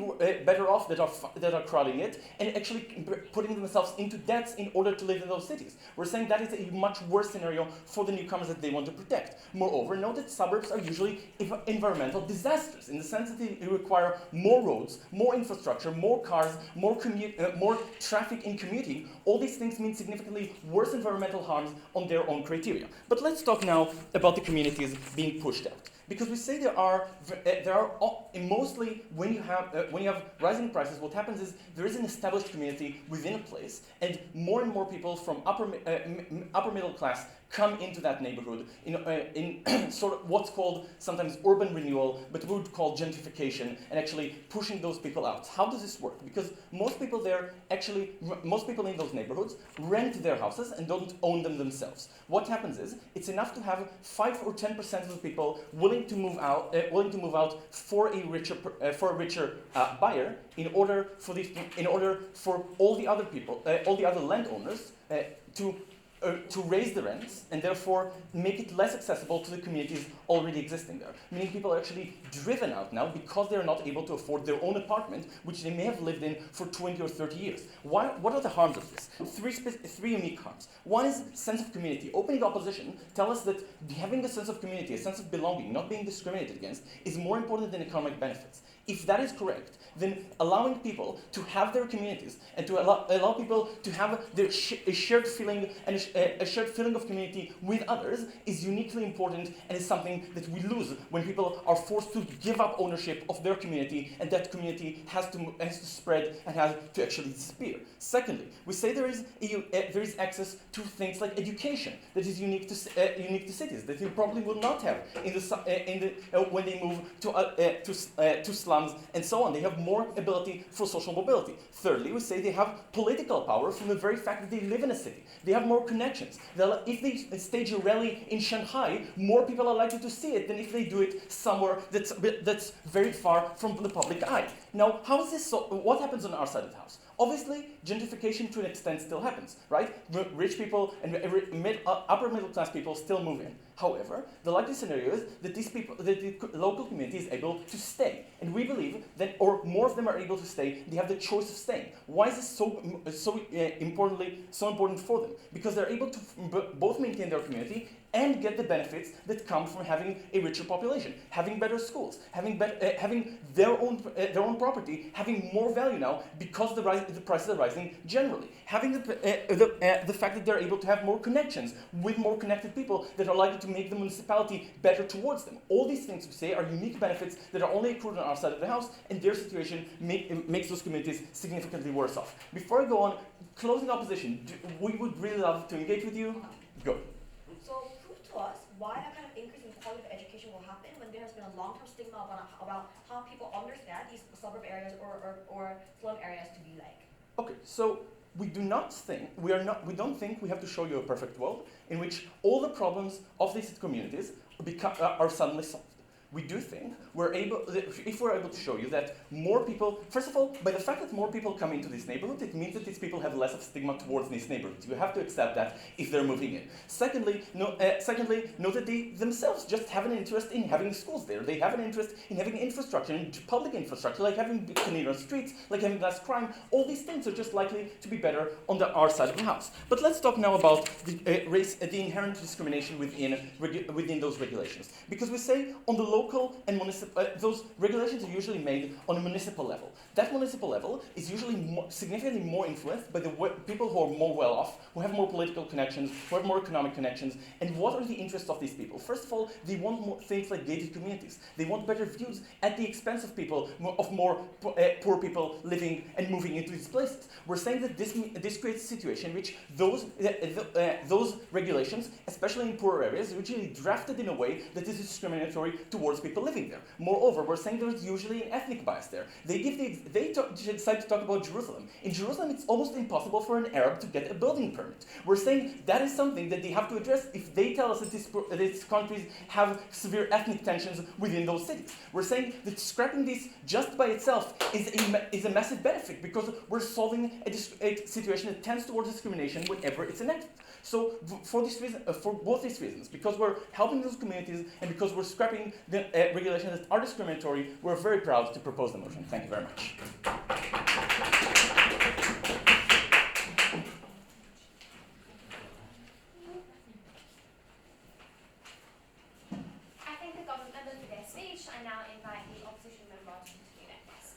better off that are crowding it and actually putting themselves into debts in order to live in those cities. We're saying that is a much worse scenario for the newcomers that they want to protect. Moreover, note that suburbs are usually environmental disasters in the sense that they require more roads, more infrastructure, more cars, more traffic in commuting. All these things mean significantly worse environmental harms on their own criteria. But let's talk now about the communities being pushed out. Because we say there are mostly when you have rising prices, what happens is there is an established community within a place, and more people from upper middle class come into that neighborhood in sort of what's called sometimes urban renewal, but we would call gentrification, and actually pushing those people out. How does this work? Because most people in those neighborhoods rent their houses and don't own them themselves. What happens is it's enough to have 5 or 10% of the people willing to move out for a richer buyer in order for all the other landowners to raise the rents and therefore make it less accessible to the communities already existing there. Meaning people are actually driven out now because they're not able to afford their own apartment, which they may have lived in for 20 or 30 years. What are the harms of this? Three unique harms. One is sense of community. Opening opposition tell us that having a sense of community, a sense of belonging, not being discriminated against, is more important than economic benefits. If that is correct, then allowing people to have their communities and to allow people to have a shared feeling and a shared feeling of community with others is uniquely important and is something that we lose when people are forced to give up ownership of their community, and that community has to spread and has to actually disappear. Secondly, we say there is access to things like education that is unique to cities that you probably will not have when they move to slums and so on. They have more ability for social mobility. Thirdly, we say they have political power from the very fact that they live in a city. They have more connections. If they stage a rally in Shanghai, more people are likely to see it than if they do it somewhere that's very far from the public eye. Now, how is this what happens on our side of the house? Obviously, gentrification to an extent still happens, right? Rich people and upper middle class people still move in. However, the likely scenario is that the local community is able to stay. And we believe that, or more of them are able to stay, they have the choice of staying. Why is this so important for them? Because they're able to both maintain their community and get the benefits that come from having a richer population, having better schools, having their own property, having more value now because the prices are rising generally, having the fact that they're able to have more connections with more connected people that are likely to make the municipality better towards them. All these things we say are unique benefits that are only accrued on our side of the house, and their situation makes those communities significantly worse off. Before I go on, closing opposition, we would really love to engage with you. Go. So prove to us why that kind of increase in quality of education will happen when there has been a long-term stigma about how people understand these suburb areas or slum areas to be like. Okay, so we don't think we have to show you a perfect world in which all the problems of these communities are suddenly solved. We do think if we're able to show you that more people, first of all, by the fact that more people come into this neighborhood, it means that these people have less of stigma towards these neighborhoods. You have to accept that if they're moving in. Secondly, note that they themselves just have an interest in having schools there. They have an interest in having infrastructure, in public infrastructure, like having cleaner streets, like having less crime. All these things are just likely to be better on our side of the house. But let's talk now about the inherent discrimination within those regulations. Because we say on the local and municipal, those regulations are usually made on a municipal level. That municipal level is usually significantly more influenced by the people who are more well off, who have more political connections, who have more economic connections. And what are the interests of these people? First of all, they want more things like gated communities. They want better views at the expense of people, of more poor people living and moving into these places. We're saying that this creates a situation in which those regulations, especially in poor areas, are usually drafted in a way that is discriminatory towards people living there. Moreover, we're saying there's usually an ethnic bias there. They decide to talk about Jerusalem. In Jerusalem, it's almost impossible for an Arab to get a building permit. We're saying that is something that they have to address if they tell us that these countries have severe ethnic tensions within those cities. We're saying that scrapping this just by itself is a massive benefit because we're solving a situation that tends towards discrimination whenever it's enacted. So for both these reasons, because we're helping those communities and because we're scrapping the regulations that are discriminatory, we're very proud to propose the motion. Thank you very much. I thank the government members for their speech. I now invite the opposition member to continue next.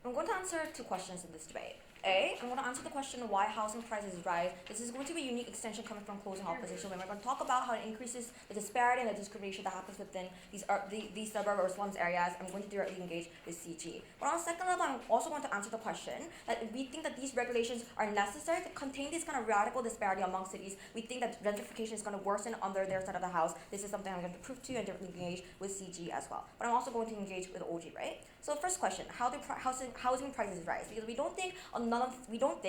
I'm going to answer two questions in this debate. A, I'm going to answer the question of why housing prices rise. This is going to be a unique extension coming from closing opposition. When we're going to talk about how it increases the disparity and the discrimination that happens within these suburb or slums areas, I'm going to directly engage with CG. But on a second level, I'm also going to answer the question that if we think that these regulations are necessary to contain this kind of radical disparity among cities, we think that gentrification is going to worsen under their side of the house. This is something I'm going to prove to you and directly engage with CG as well. But I'm also going to engage with OG, right? So first question, how do housing prices rise? Because we don't think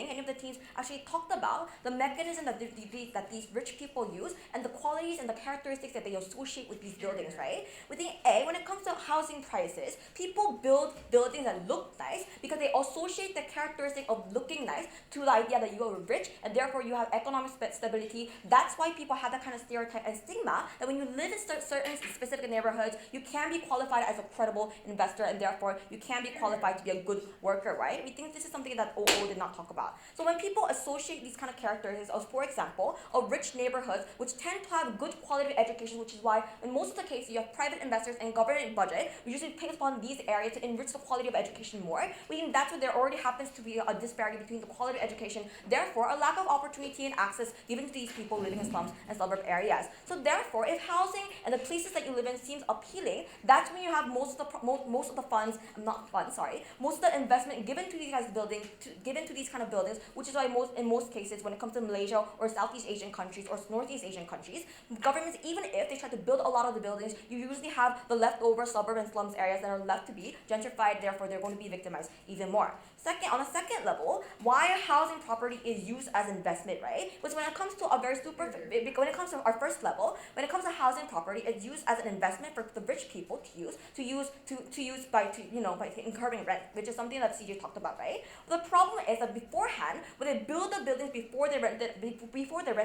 any of the teams actually talked about the mechanism that these rich people use and the qualities and the characteristics that they associate with these buildings, right? We think A, when it comes to housing prices, people build buildings that look nice because they associate the characteristic of looking nice to the idea that you are rich and therefore you have economic stability. That's why people have that kind of stereotype and stigma that when you live in certain specific neighborhoods, you can be qualified as a credible investor and therefore you can be qualified to be a good worker, right? We think this is something that OO did not talk about. So when people associate these kind of characteristics of, for example, of rich neighborhoods which tend to have good quality of education, which is why in most of the cases you have private investors and government budget, we usually pick upon these areas to enrich the quality of education more. We think that's where there already happens to be a disparity between the quality of education, therefore a lack of opportunity and access given to these people living in slums and suburb areas. So therefore, if housing and the places that you live in seems appealing, that's when you have most of the funds, most of the investment given to these kind of buildings, which is why in most cases when it comes to Malaysia or Southeast Asian countries or Northeast Asian countries, governments, even if they try to build a lot of the buildings, you usually have the leftover suburb and slums areas that are left to be gentrified, therefore they're going to be victimized even more. On a second level, why housing property is used as investment, right? Because when it comes to when it comes to our first level, when it comes to housing property, it's used as an investment for the rich people to use by incurring rent, which is something that CJ talked about, right? But the problem is that beforehand, when they build the buildings before they rent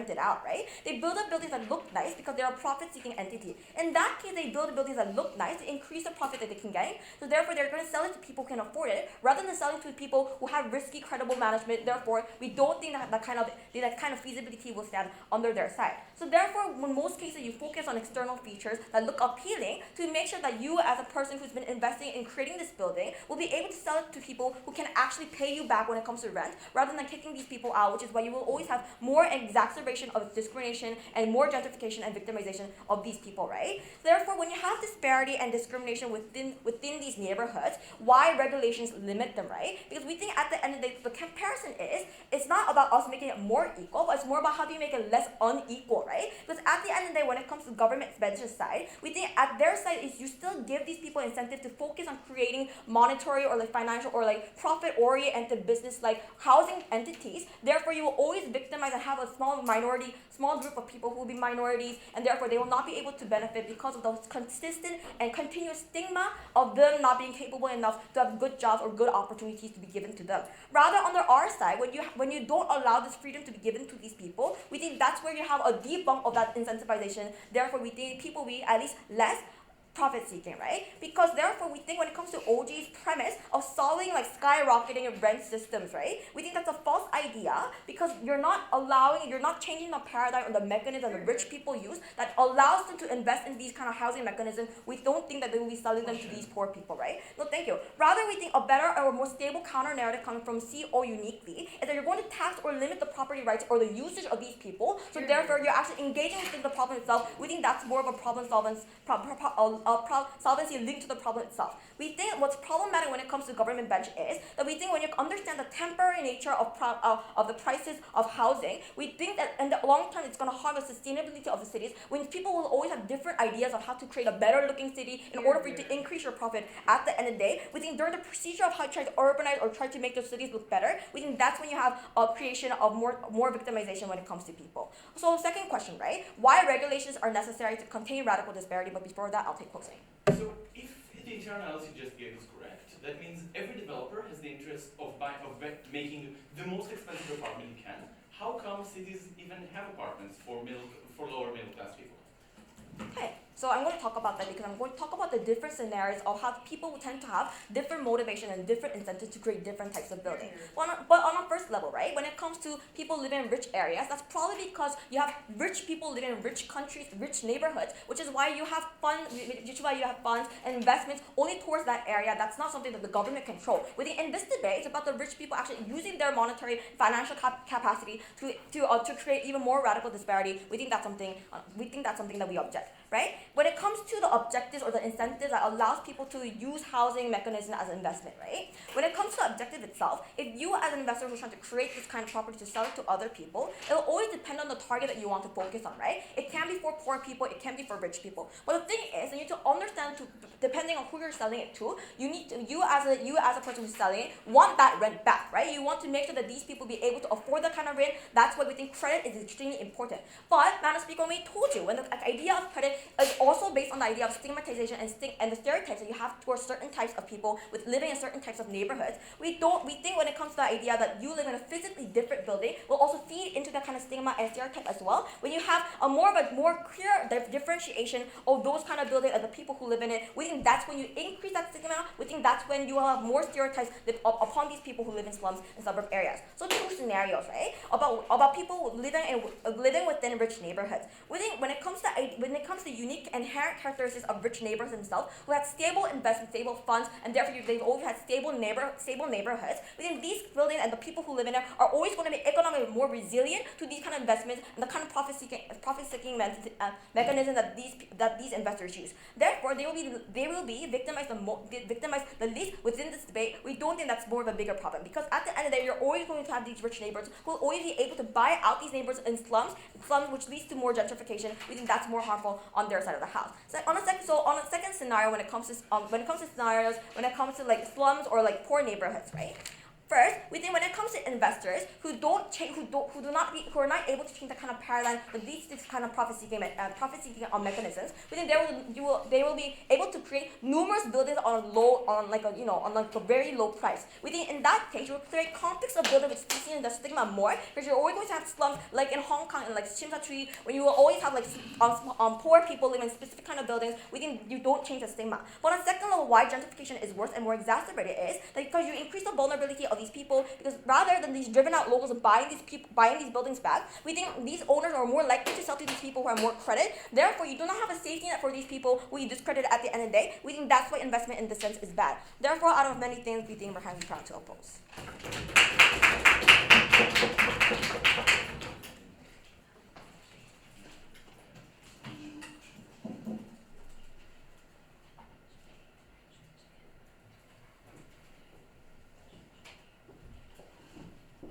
it out, right? They build up buildings that look nice because they're a profit-seeking entity. In that case, they build buildings that look nice to increase the profit that they can get. So therefore, they're going to sell it to people who can afford it, rather than selling to people people who have risky, credible management. Therefore, we don't think that that kind of feasibility will stand under their side. So therefore, in most cases, you focus on external features that look appealing to make sure that you, as a person who's been investing in creating this building, will be able to sell it to people who can actually pay you back when it comes to rent, rather than kicking these people out, which is why you will always have more exacerbation of discrimination and more gentrification and victimization of these people, right? Therefore, when you have disparity and discrimination within these neighborhoods, why regulations limit them, right? Because we think at the end of the day, the comparison is, it's not about us making it more equal, but it's more about how do you make it less unequal, right? Because at the end of the day, when it comes to government expenditure side, we think at their side is you still give these people incentive to focus on creating monetary or like financial or like profit-oriented business like housing entities. Therefore, you will always victimize and have a small group of people who will be minorities, and therefore they will not be able to benefit because of the consistent and continuous stigma of them not being capable enough to have good jobs or good opportunities to be given to them. Rather, on our side, when you don't allow this freedom to be given to these people, we think that's where you have a debunk of that incentivization. Therefore, we think people will be at least less profit-seeking, right? Because therefore, we think when it comes to OG's premise of solving like skyrocketing rent systems, right? We think that's a false idea because you're not changing the paradigm or the mechanism that rich people use that allows them to invest in these kind of housing mechanisms. We don't think that they will be selling them to these poor people, right? No, thank you. Rather, we think a better or more stable counter-narrative coming from CO uniquely is that you're going to tax or limit the property rights or the usage of these people. So therefore, you're actually engaging within the problem itself. We think that's more of a solvency linked to the problem itself. We think what's problematic when it comes to government bench is that we think when you understand the temporary nature of the prices of housing, we think that in the long term it's going to harm the sustainability of the cities when people will always have different ideas of how to create a better looking city in order for you to increase your profit at the end of the day. We think during the procedure of how you try to urbanize or try to make those cities look better, we think that's when you have a creation of more victimization when it comes to people. So second question, right? Why regulations are necessary to contain radical disparity, but before that I'll take closing. So if the entire analysis you just gave is correct, that means every developer has the interest of making the most expensive apartment he can. How come cities even have apartments for lower middle class people? Okay, so I'm going to talk about that because I'm going to talk about the different scenarios of how people tend to have different motivation and different incentives to create different types of buildings. But on a first level, right, when it comes to people living in rich areas, that's probably because you have rich people living in rich countries, rich neighborhoods, which is why you have funds and investments only towards that area. That's not something that the government controls. In this debate, it's about the rich people actually using their monetary financial capacity to create even more radical disparity. We think that's something that we object. Right? When it comes to the objectives or the incentives that allows people to use housing mechanism as an investment, right? When it comes to the objective itself, if you as an investor who's trying to create this kind of property to sell it to other people, it'll always depend on the target that you want to focus on, right? It can be for poor people, it can be for rich people. But the thing is, you need to understand, depending on who you're selling it to, you as a person who's selling it, want that rent back, right? You want to make sure that these people be able to afford that kind of rent. That's why we think credit is extremely important. But, Madam Speaker, when we told you, when the idea of credit is also based on the idea of stigmatization and the stereotypes that you have towards certain types of people with living in certain types of neighborhoods, we think when it comes to the idea that you live in a physically different building will also feed into that kind of stigma and stereotype as well. When you have a more clear differentiation of those kind of buildings and the people who live in it, we think that's when you increase that stigma. We think that's when you will have more stereotypes upon these people who live in slums and suburb areas. So two scenarios, right? About people living within rich neighborhoods. We think when it comes to unique inherent characteristics of rich neighborhoods themselves who have stable investment, stable funds, and therefore they've always had stable neighborhoods. We think these buildings and the people who live in it are always going to be economically more resilient to these kind of investments and the kind of profit-seeking mechanism that these investors use. Therefore, they will be victimized the least within this debate. We don't think that's more of a bigger problem because at the end of the day, you're always going to have these rich neighbors who will always be able to buy out these neighbors in slums, which leads to more gentrification. We think that's more harmful on their side of the house. So on a second scenario, when it comes to like slums or like poor neighborhoods, right? First, we think when it comes to investors who are not able to change the kind of paradigm that leads to this kind of profit-seeking mechanisms, we think they will be able to create numerous buildings on a very low price. We think in that case, you will create conflicts of building which feeds in the stigma more because you're always going to have slums like in Hong Kong and like Shimsa when you will always have like poor people living in specific kind of buildings. We think you don't change the stigma. But on a second level, why gentrification is worse and more exacerbated is that because you increase the vulnerability of these people, because rather than these driven out locals buying these buildings back, we think these owners are more likely to sell to these people who have more credit. Therefore, you do not have a safety net for these people who you discredit at the end of the day. We think that's why investment in this sense is bad. Therefore, out of many things, we think we're highly proud to oppose.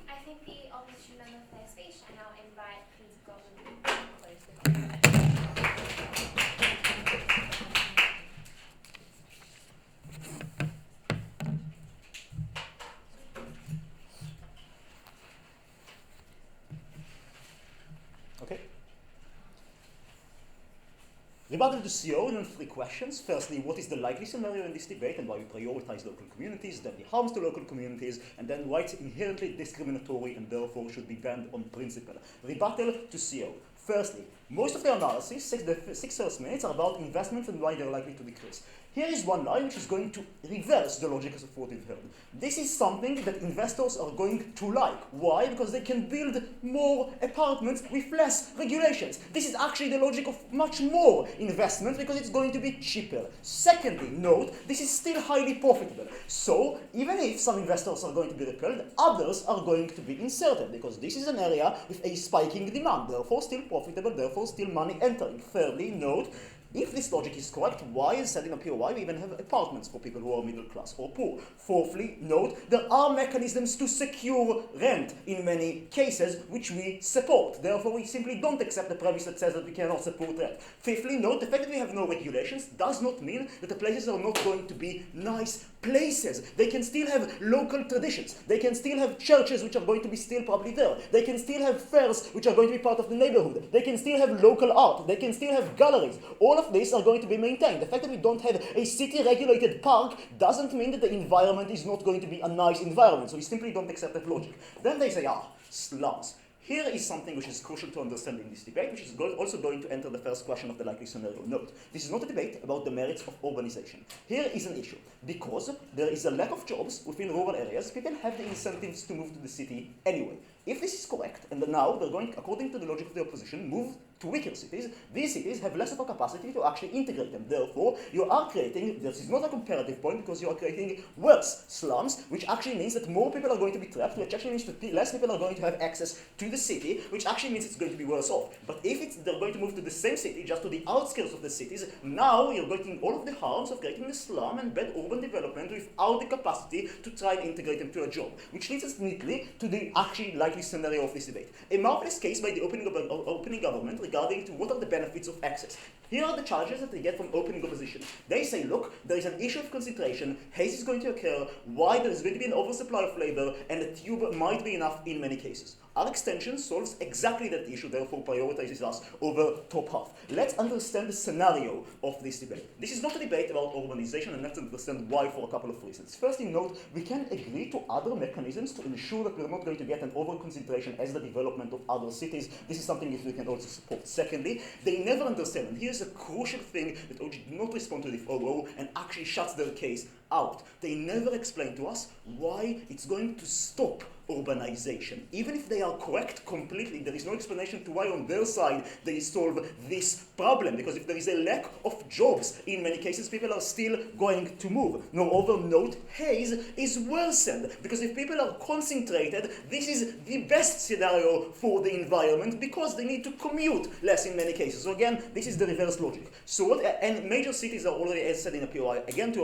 I think the opposition member for their speech. I now invite please go and close the meeting. Okay. Rebuttal to CO, and 3 questions. Firstly, what is the likely scenario in this debate and why we prioritize local communities, then the harms to local communities, and then why it's inherently discriminatory and therefore should be banned on principle. Rebuttal to CO. Firstly, most of the analysis, the 6 first minutes, are about investments and why they're likely to decrease. Here is one line which is going to reverse the logic of what we've heard. This is something that investors are going to like. Why? Because they can build more apartments with less regulations. This is actually the logic of much more investment because it's going to be cheaper. Secondly, note, this is still highly profitable. So, even if some investors are going to be repelled, others are going to be inserted because this is an area with a spiking demand, therefore still profitable, therefore still money entering. Thirdly, note, if this logic is correct, why is setting up here? Why we even have apartments for people who are middle class or poor? Fourthly, note, there are mechanisms to secure rent in many cases which we support. Therefore, we simply don't accept the premise that says that we cannot support rent. Fifthly, note, the fact that we have no regulations does not mean that the places are not going to be nice places. They can still have local traditions. They can still have churches which are going to be still probably there. They can still have fairs which are going to be part of the neighborhood. They can still have local art. They can still have galleries. All of these are going to be maintained. The fact that we don't have a city-regulated park doesn't mean that the environment is not going to be a nice environment. So we simply don't accept that logic. Then they say, slums. Here is something which is crucial to understand in this debate, which is also going to enter the first question of the likely scenario. Note, this is not a debate about the merits of urbanization. Here is an issue. Because there is a lack of jobs within rural areas, people have the incentives to move to the city anyway. If this is correct, and now they're going, according to the logic of the opposition, move to weaker cities, these cities have less of a capacity to actually integrate them. Therefore, you are creating, this is not a comparative point, because you are creating worse slums, which actually means that more people are going to be trapped, which actually means that less people are going to have access to the city, which actually means it's going to be worse off. But if they're going to move to the same city, just to the outskirts of the cities, now you're getting all of the harms of creating a slum and bad urban development without the capacity to try and integrate them to a job, which leads us neatly to the actually likely scenario of this debate. A marvelous case by the opening government regarding to what are the benefits of access. Here are the charges that they get from opening opposition. They say, look, there is an issue of concentration, haze is going to occur, why there is going to be an oversupply of labor, and a tube might be enough in many cases. Our extension solves exactly that issue, therefore prioritizes us over top half. Let's understand the scenario of this debate. This is not a debate about urbanization, and let's understand why for a couple of reasons. Firstly, note, we can agree to other mechanisms to ensure that we're not going to get an over-concentration as the development of other cities. This is something that we can also support. Secondly, they never understand, and here's a crucial thing that OG did not respond to the OO and actually shuts their case out. They never explain to us why it's going to stop urbanization. Even if they are correct completely, there is no explanation to why on their side they solve this problem. Because if there is a lack of jobs, in many cases people are still going to move. Moreover, note, haze is worsened. Because if people are concentrated, this is the best scenario for the environment because they need to commute less in many cases. So again, this is the reverse logic. So what, and major cities are already, as said in a POI, again to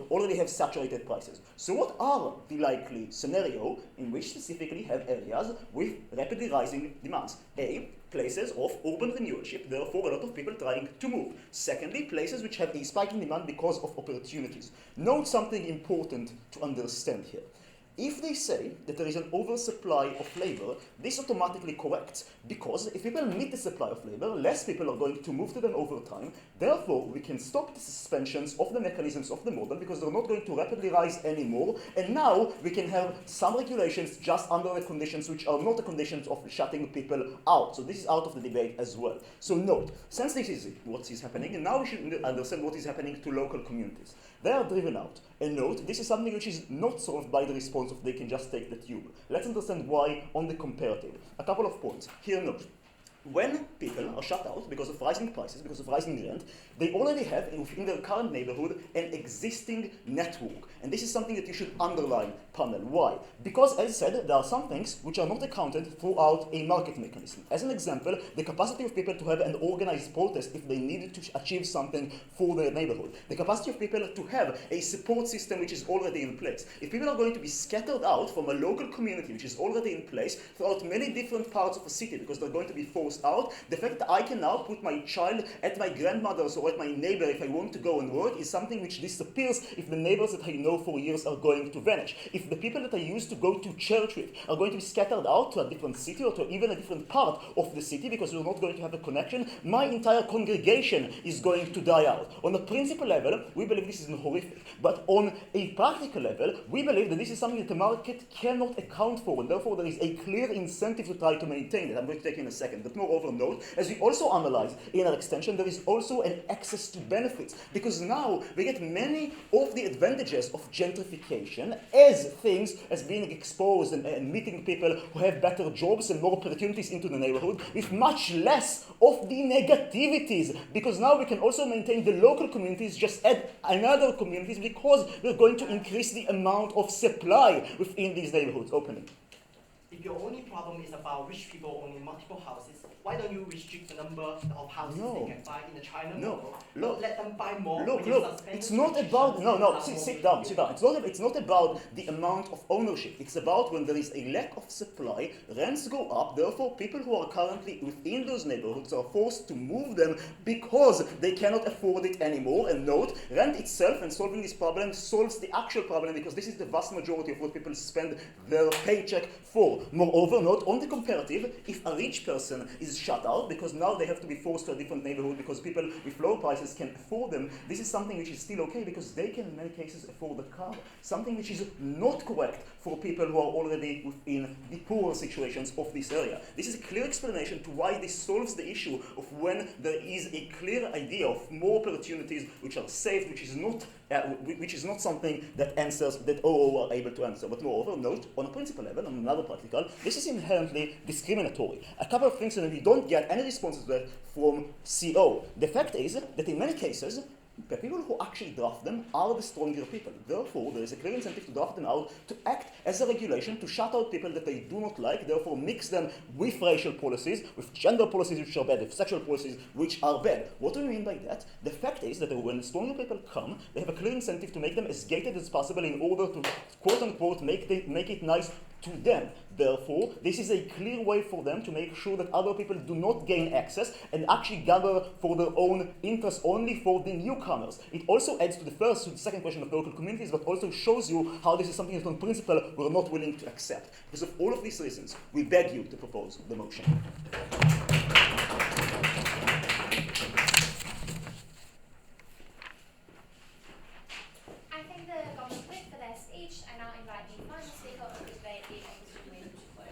already have saturated prices. So what are the likely scenario in which specifically have areas with rapidly rising demands? A, places of urban renewalship, therefore a lot of people trying to move. Secondly, places which have a spike in demand because of opportunities. Note something important to understand here. If they say that there is an oversupply of labor, this automatically corrects, because if people meet the supply of labor, less people are going to move to them over time. Therefore, we can stop the suspensions of the mechanisms of the model because they're not going to rapidly rise anymore. And now we can have some regulations just under the conditions which are not the conditions of shutting people out. So this is out of the debate as well. So note, since this is what is happening, and now we should understand what is happening to local communities. They are driven out. And note, this is something which is not solved by the response themselves if they can just take the tube. Let's understand why on the comparative. A couple of points. Here, note. When people are shut out because of rising prices, because of rising rent, they already have in their current neighborhood an existing network. And this is something that you should underline, panel. Why? Because, as said, there are some things which are not accounted throughout a market mechanism. As an example, the capacity of people to have an organized protest if they needed to achieve something for their neighborhood. The capacity of people to have a support system which is already in place. If people are going to be scattered out from a local community which is already in place throughout many different parts of a city because they're going to be forced out, the fact that I can now put my child at my grandmother's or at my neighbor if I want to go and work is something which disappears if the neighbors that I know for years are going to vanish. If the people that I used to go to church with are going to be scattered out to a different city or to even a different part of the city because we're not going to have a connection, my entire congregation is going to die out. On a principle level, we believe this is horrific. But on a practical level, we believe that this is something that the market cannot account for, and therefore there is a clear incentive to try to maintain it. I'm going to take in a second. But moreover, note, as we also analyze in our extension, there is also an access to benefits, because now we get many of the advantages of gentrification as things as being exposed and meeting people who have better jobs and more opportunities into the neighborhood, with much less of the negativities, because now we can also maintain the local communities, just add another communities, because we're going to increase the amount of supply within these neighborhoods. Opening. If your only problem is about rich people owning multiple houses, why don't you restrict the number of houses they can buy in the China model? Look, let them buy more. Look, it's not about, sit down. It's not about the amount of ownership. It's about when there is a lack of supply, rents go up, therefore people who are currently within those neighborhoods are forced to move them because they cannot afford it anymore. And note, rent itself and solving this problem solves the actual problem, because this is the vast majority of what people spend their paycheck for. Moreover, note, on the comparative, if a rich person is shut out because now they have to be forced to a different neighborhood because people with low prices can afford them, this is something which is still okay because they can in many cases afford a car. Something which is not correct for people who are already within the poorer situations of this area. This is a clear explanation to why this solves the issue of when there is a clear idea of more opportunities which are safe, which is not something that answers that OO are able to answer. But moreover, note, on a principal level, on another practical, this is inherently discriminatory. A couple of things, and we don't get any responses to that from CO. The fact is that in many cases, the people who actually draft them are the stronger people. Therefore, there is a clear incentive to draft them out, to act as a regulation, to shut out people that they do not like, therefore mix them with racial policies, with gender policies which are bad, with sexual policies which are bad. What do we mean by that? The fact is that when stronger people come, they have a clear incentive to make them as gated as possible in order to, quote-unquote, make it nice to them. Therefore, this is a clear way for them to make sure that other people do not gain access and actually gather for their own interests only for the newcomers. It also adds to the second question of local communities, but also shows you how this is something that on principle we're not willing to accept. Because of all of these reasons, we beg you to propose the motion. I thank the government whip for their speech. I now invite the final speaker of the debate, the opposition leader, to close.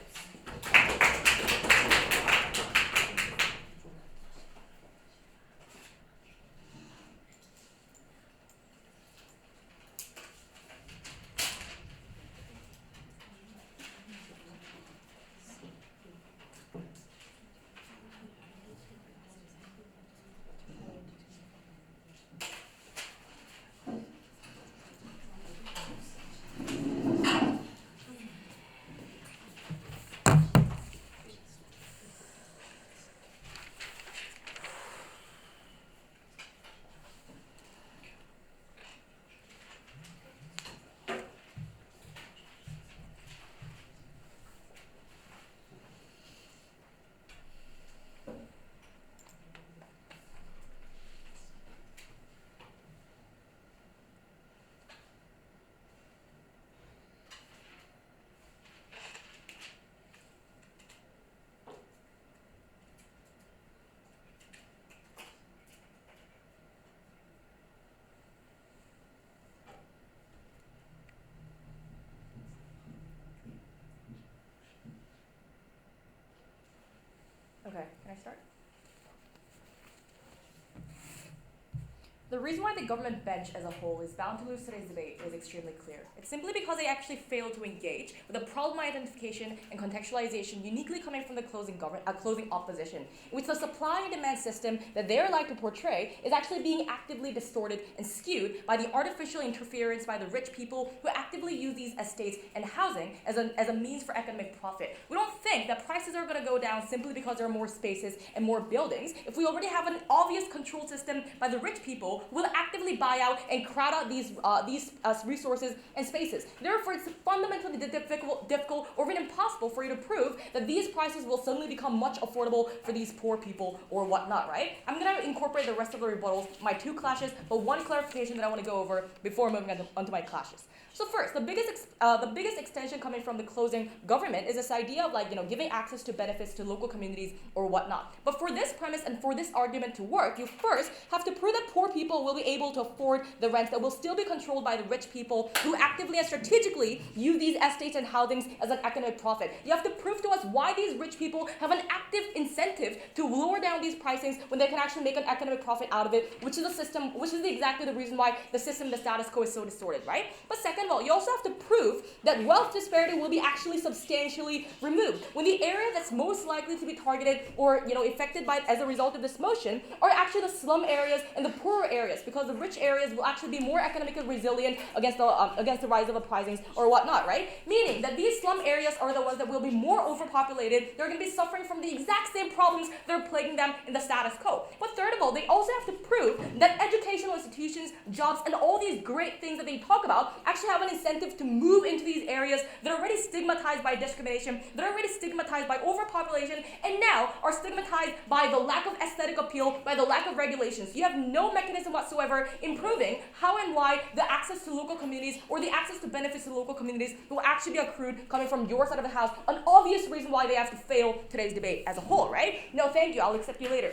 Okay, can I start? The reason why the government bench as a whole is bound to lose today's debate is extremely clear. It's simply because they actually failed to engage with the problem identification and contextualization uniquely coming from the closing opposition, in which the supply and demand system that they're like to portray is actually being actively distorted and skewed by the artificial interference by the rich people who actively use these estates and housing as a means for economic profit. We don't think that prices are going to go down simply because there are more spaces and more buildings if we already have an obvious control system by the rich people who will actively buy out and crowd out these resources and spaces. Therefore, it's fundamentally difficult or even impossible for you to prove that these prices will suddenly become much affordable for these poor people or whatnot, right? I'm going to incorporate the rest of the rebuttals, my two clashes, but one clarification that I want to go over before moving on to my clashes. So first, the biggest extension coming from the closing government is this idea of giving access to benefits to local communities or whatnot. But for this premise and for this argument to work, you first have to prove that poor people will be able to afford the rents that will still be controlled by the rich people who actively and strategically use these estates and housings as an economic profit. You have to prove to us why these rich people have an active incentive to lower down these pricings when they can actually make an economic profit out of it, which is exactly the reason why the system, the status quo, is so distorted, right? But second of all, you also have to prove that wealth disparity will be actually substantially removed. When the area that's most likely to be targeted or affected by as a result of this motion are actually the slum areas and the poorer areas, because the rich areas will actually be more economically resilient against the rise of the pricings or whatnot, right? Meaning that these slum areas are the ones that will be more overpopulated. They're going to be suffering from the exact same problems that are plaguing them in the status quo. But third of all, they also have to prove that educational institutions, jobs, and all these great things that they talk about actually have an incentive to move into these areas that are already stigmatized by discrimination, that are already stigmatized by overpopulation, and now are stigmatized by the lack of aesthetic appeal, by the lack of regulations. You have no mechanism whatsoever in proving how and why the access to local communities or the access to benefits to local communities will actually be accrued coming from your side of the house. An obvious reason why they have to fail today's debate as a whole, right? No, thank you. I'll accept you later.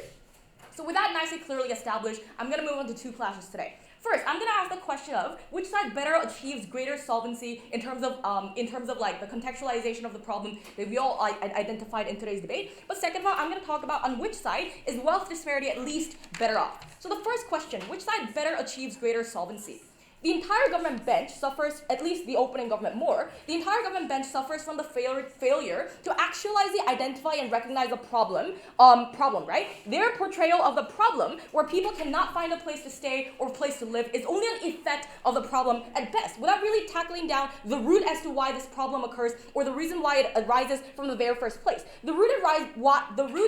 So with that nicely clearly established, I'm going to move on to two clashes today. First, I'm going to ask the question of which side better achieves greater solvency in terms of the contextualization of the problem that we all identified in today's debate. But second of all, I'm going to talk about on which side is wealth disparity at least better off. So the first question, which side better achieves greater solvency? The entire government bench suffers, at least the opening government more, the entire government bench suffers from the failure to actualize, identify, and recognize the problem, right? Their portrayal of the problem, where people cannot find a place to stay or a place to live, is only an effect of the problem at best, without really tackling down the root as to why this problem occurs or the reason why it arises from the very first place. The root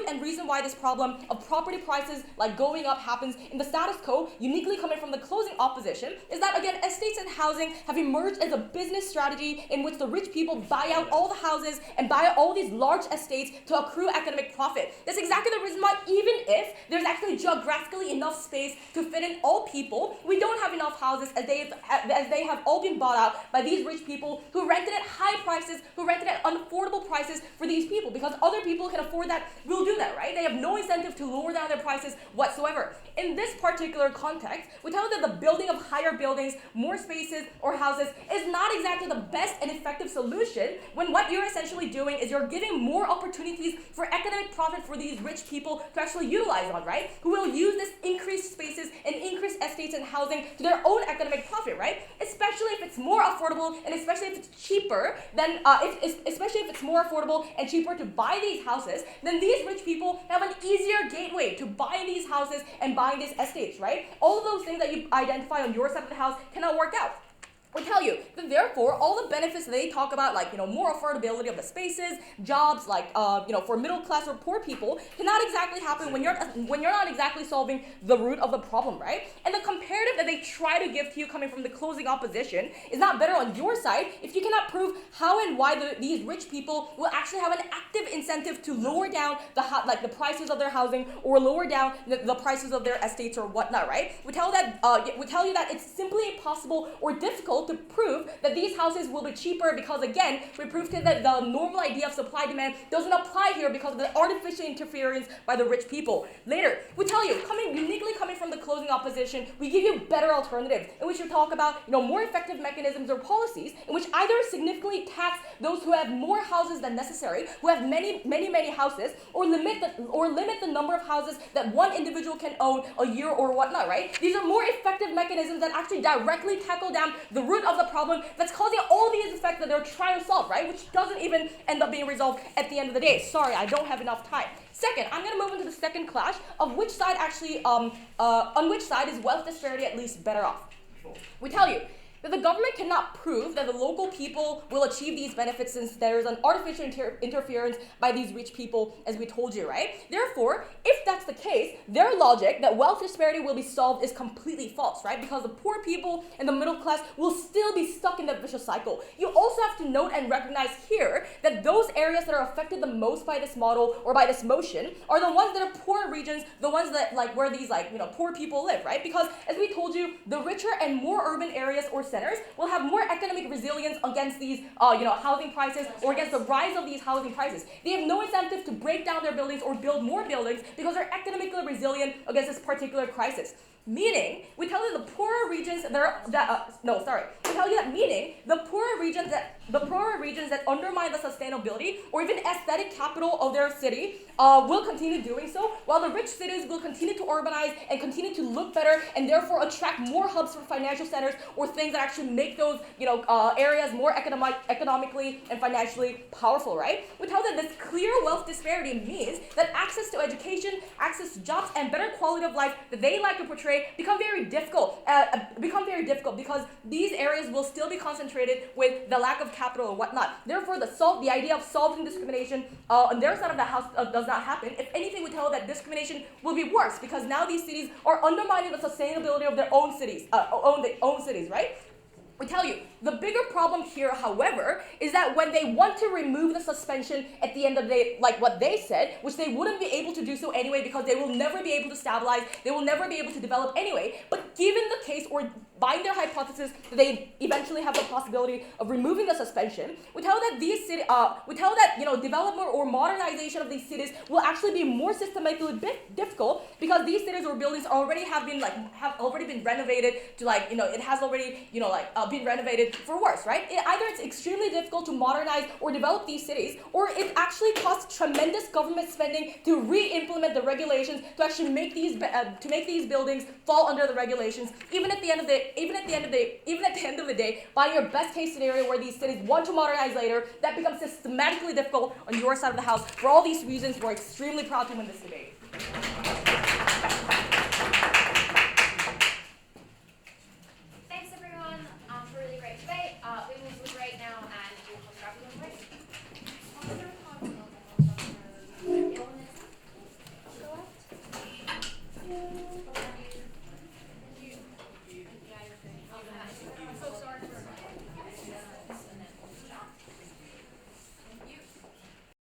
and reason why this problem of property prices going up happens in the status quo, uniquely coming from the closing opposition, is that again, estates and housing have emerged as a business strategy in which the rich people buy out all the houses and buy out all these large estates to accrue economic profit. That's exactly the reason why even if there's actually geographically enough space to fit in all people, we don't have enough houses as they have all been bought out by these rich people who rented at high prices, who rented at unaffordable prices for these people, because other people can afford that, will do that, right? They have no incentive to lower down their prices whatsoever. In this particular context, we tell that the building of higher buildings, more spaces or houses is not exactly the best and effective solution when what you're essentially doing is you're giving more opportunities for economic profit for these rich people to actually utilize on, right? Who will use this increased spaces and increased estates and housing to their own economic profit, right? Especially if it's more affordable and especially if it's cheaper than, especially if it's more affordable and cheaper to buy these houses, then these rich people have an easier gateway to buying these houses and buying these estates, right? All of those things that you identify on your side of the house cannot work out. We tell you that therefore all the benefits that they talk about, more affordability of the spaces, jobs, for middle class or poor people, cannot exactly happen when you're not exactly solving the root of the problem, right? And the comparative that they try to give to you coming from the closing opposition is not better on your side if you cannot prove how and why these rich people will actually have an active incentive to lower down the prices of their housing or lower down the prices of their estates or whatnot, right? We tell you that it's simply impossible or difficult result to prove that these houses will be cheaper because, again, we proved that the normal idea of supply-demand doesn't apply here because of the artificial interference by the rich people. Later, we tell you, uniquely coming from the closing opposition, we give you better alternatives in which you talk about more effective mechanisms or policies in which either significantly tax those who have more houses than necessary, who have many houses, or limit the number of houses that one individual can own a year or whatnot, right? These are more effective mechanisms that actually directly tackle down the root of the problem that's causing all these effects that they're trying to solve, right? Which doesn't even end up being resolved at the end of the day. Sorry, I don't have enough time. Second, I'm going to move into the second clash of which side actually, on which side is wealth disparity at least better off. We tell you that the government cannot prove that the local people will achieve these benefits since there is an artificial interference by these rich people, as we told you, right? Therefore, if that's the case, their logic that wealth disparity will be solved is completely false, right? Because the poor people and the middle class will still be stuck in that vicious cycle. You also have to note and recognize here that those areas that are affected the most by this model or by this motion are the ones that are poor regions, the ones that where these poor people live, right? Because as we told you, the richer and more urban areas or centers will have more economic resilience against these, housing prices or against the rise of these housing prices. They have no incentive to break down their buildings or build more buildings because they're economically resilient against this particular crisis. Meaning, we tell you the poorer regions we tell you that meaning the poorer regions that undermine the sustainability or even aesthetic capital of their city will continue doing so, while the rich cities will continue to urbanize and continue to look better and therefore attract more hubs for financial centers or things that actually make those areas more economically and financially powerful, right? We tell that this clear wealth disparity means that access to education, access to jobs, and better quality of life that they like to portray become very difficult because these areas will still be concentrated with the lack of capital or whatnot. Therefore, the idea of solving discrimination on their side of the house does not happen. If anything, we tell that discrimination will be worse because now these cities are undermining the sustainability of their own cities, right? We tell you, the bigger problem here, however, is that when they want to remove the suspension at the end of the day, like what they said, which they wouldn't be able to do so anyway because they will never be able to stabilize, they will never be able to develop anyway, but given the case or by their hypothesis that they eventually have the possibility of removing the suspension, we tell that development or modernization of these cities will actually be more systematically difficult because these cities or buildings already have already been renovated to it has already been renovated for worse, right? Either it's extremely difficult to modernize or develop these cities, or it actually costs tremendous government spending to re-implement the regulations to actually make these buildings fall under the regulations. Even at the end of the day, by your best case scenario where these cities want to modernize later, that becomes systematically difficult on your side of the house. For all these reasons, we're extremely proud to win this debate.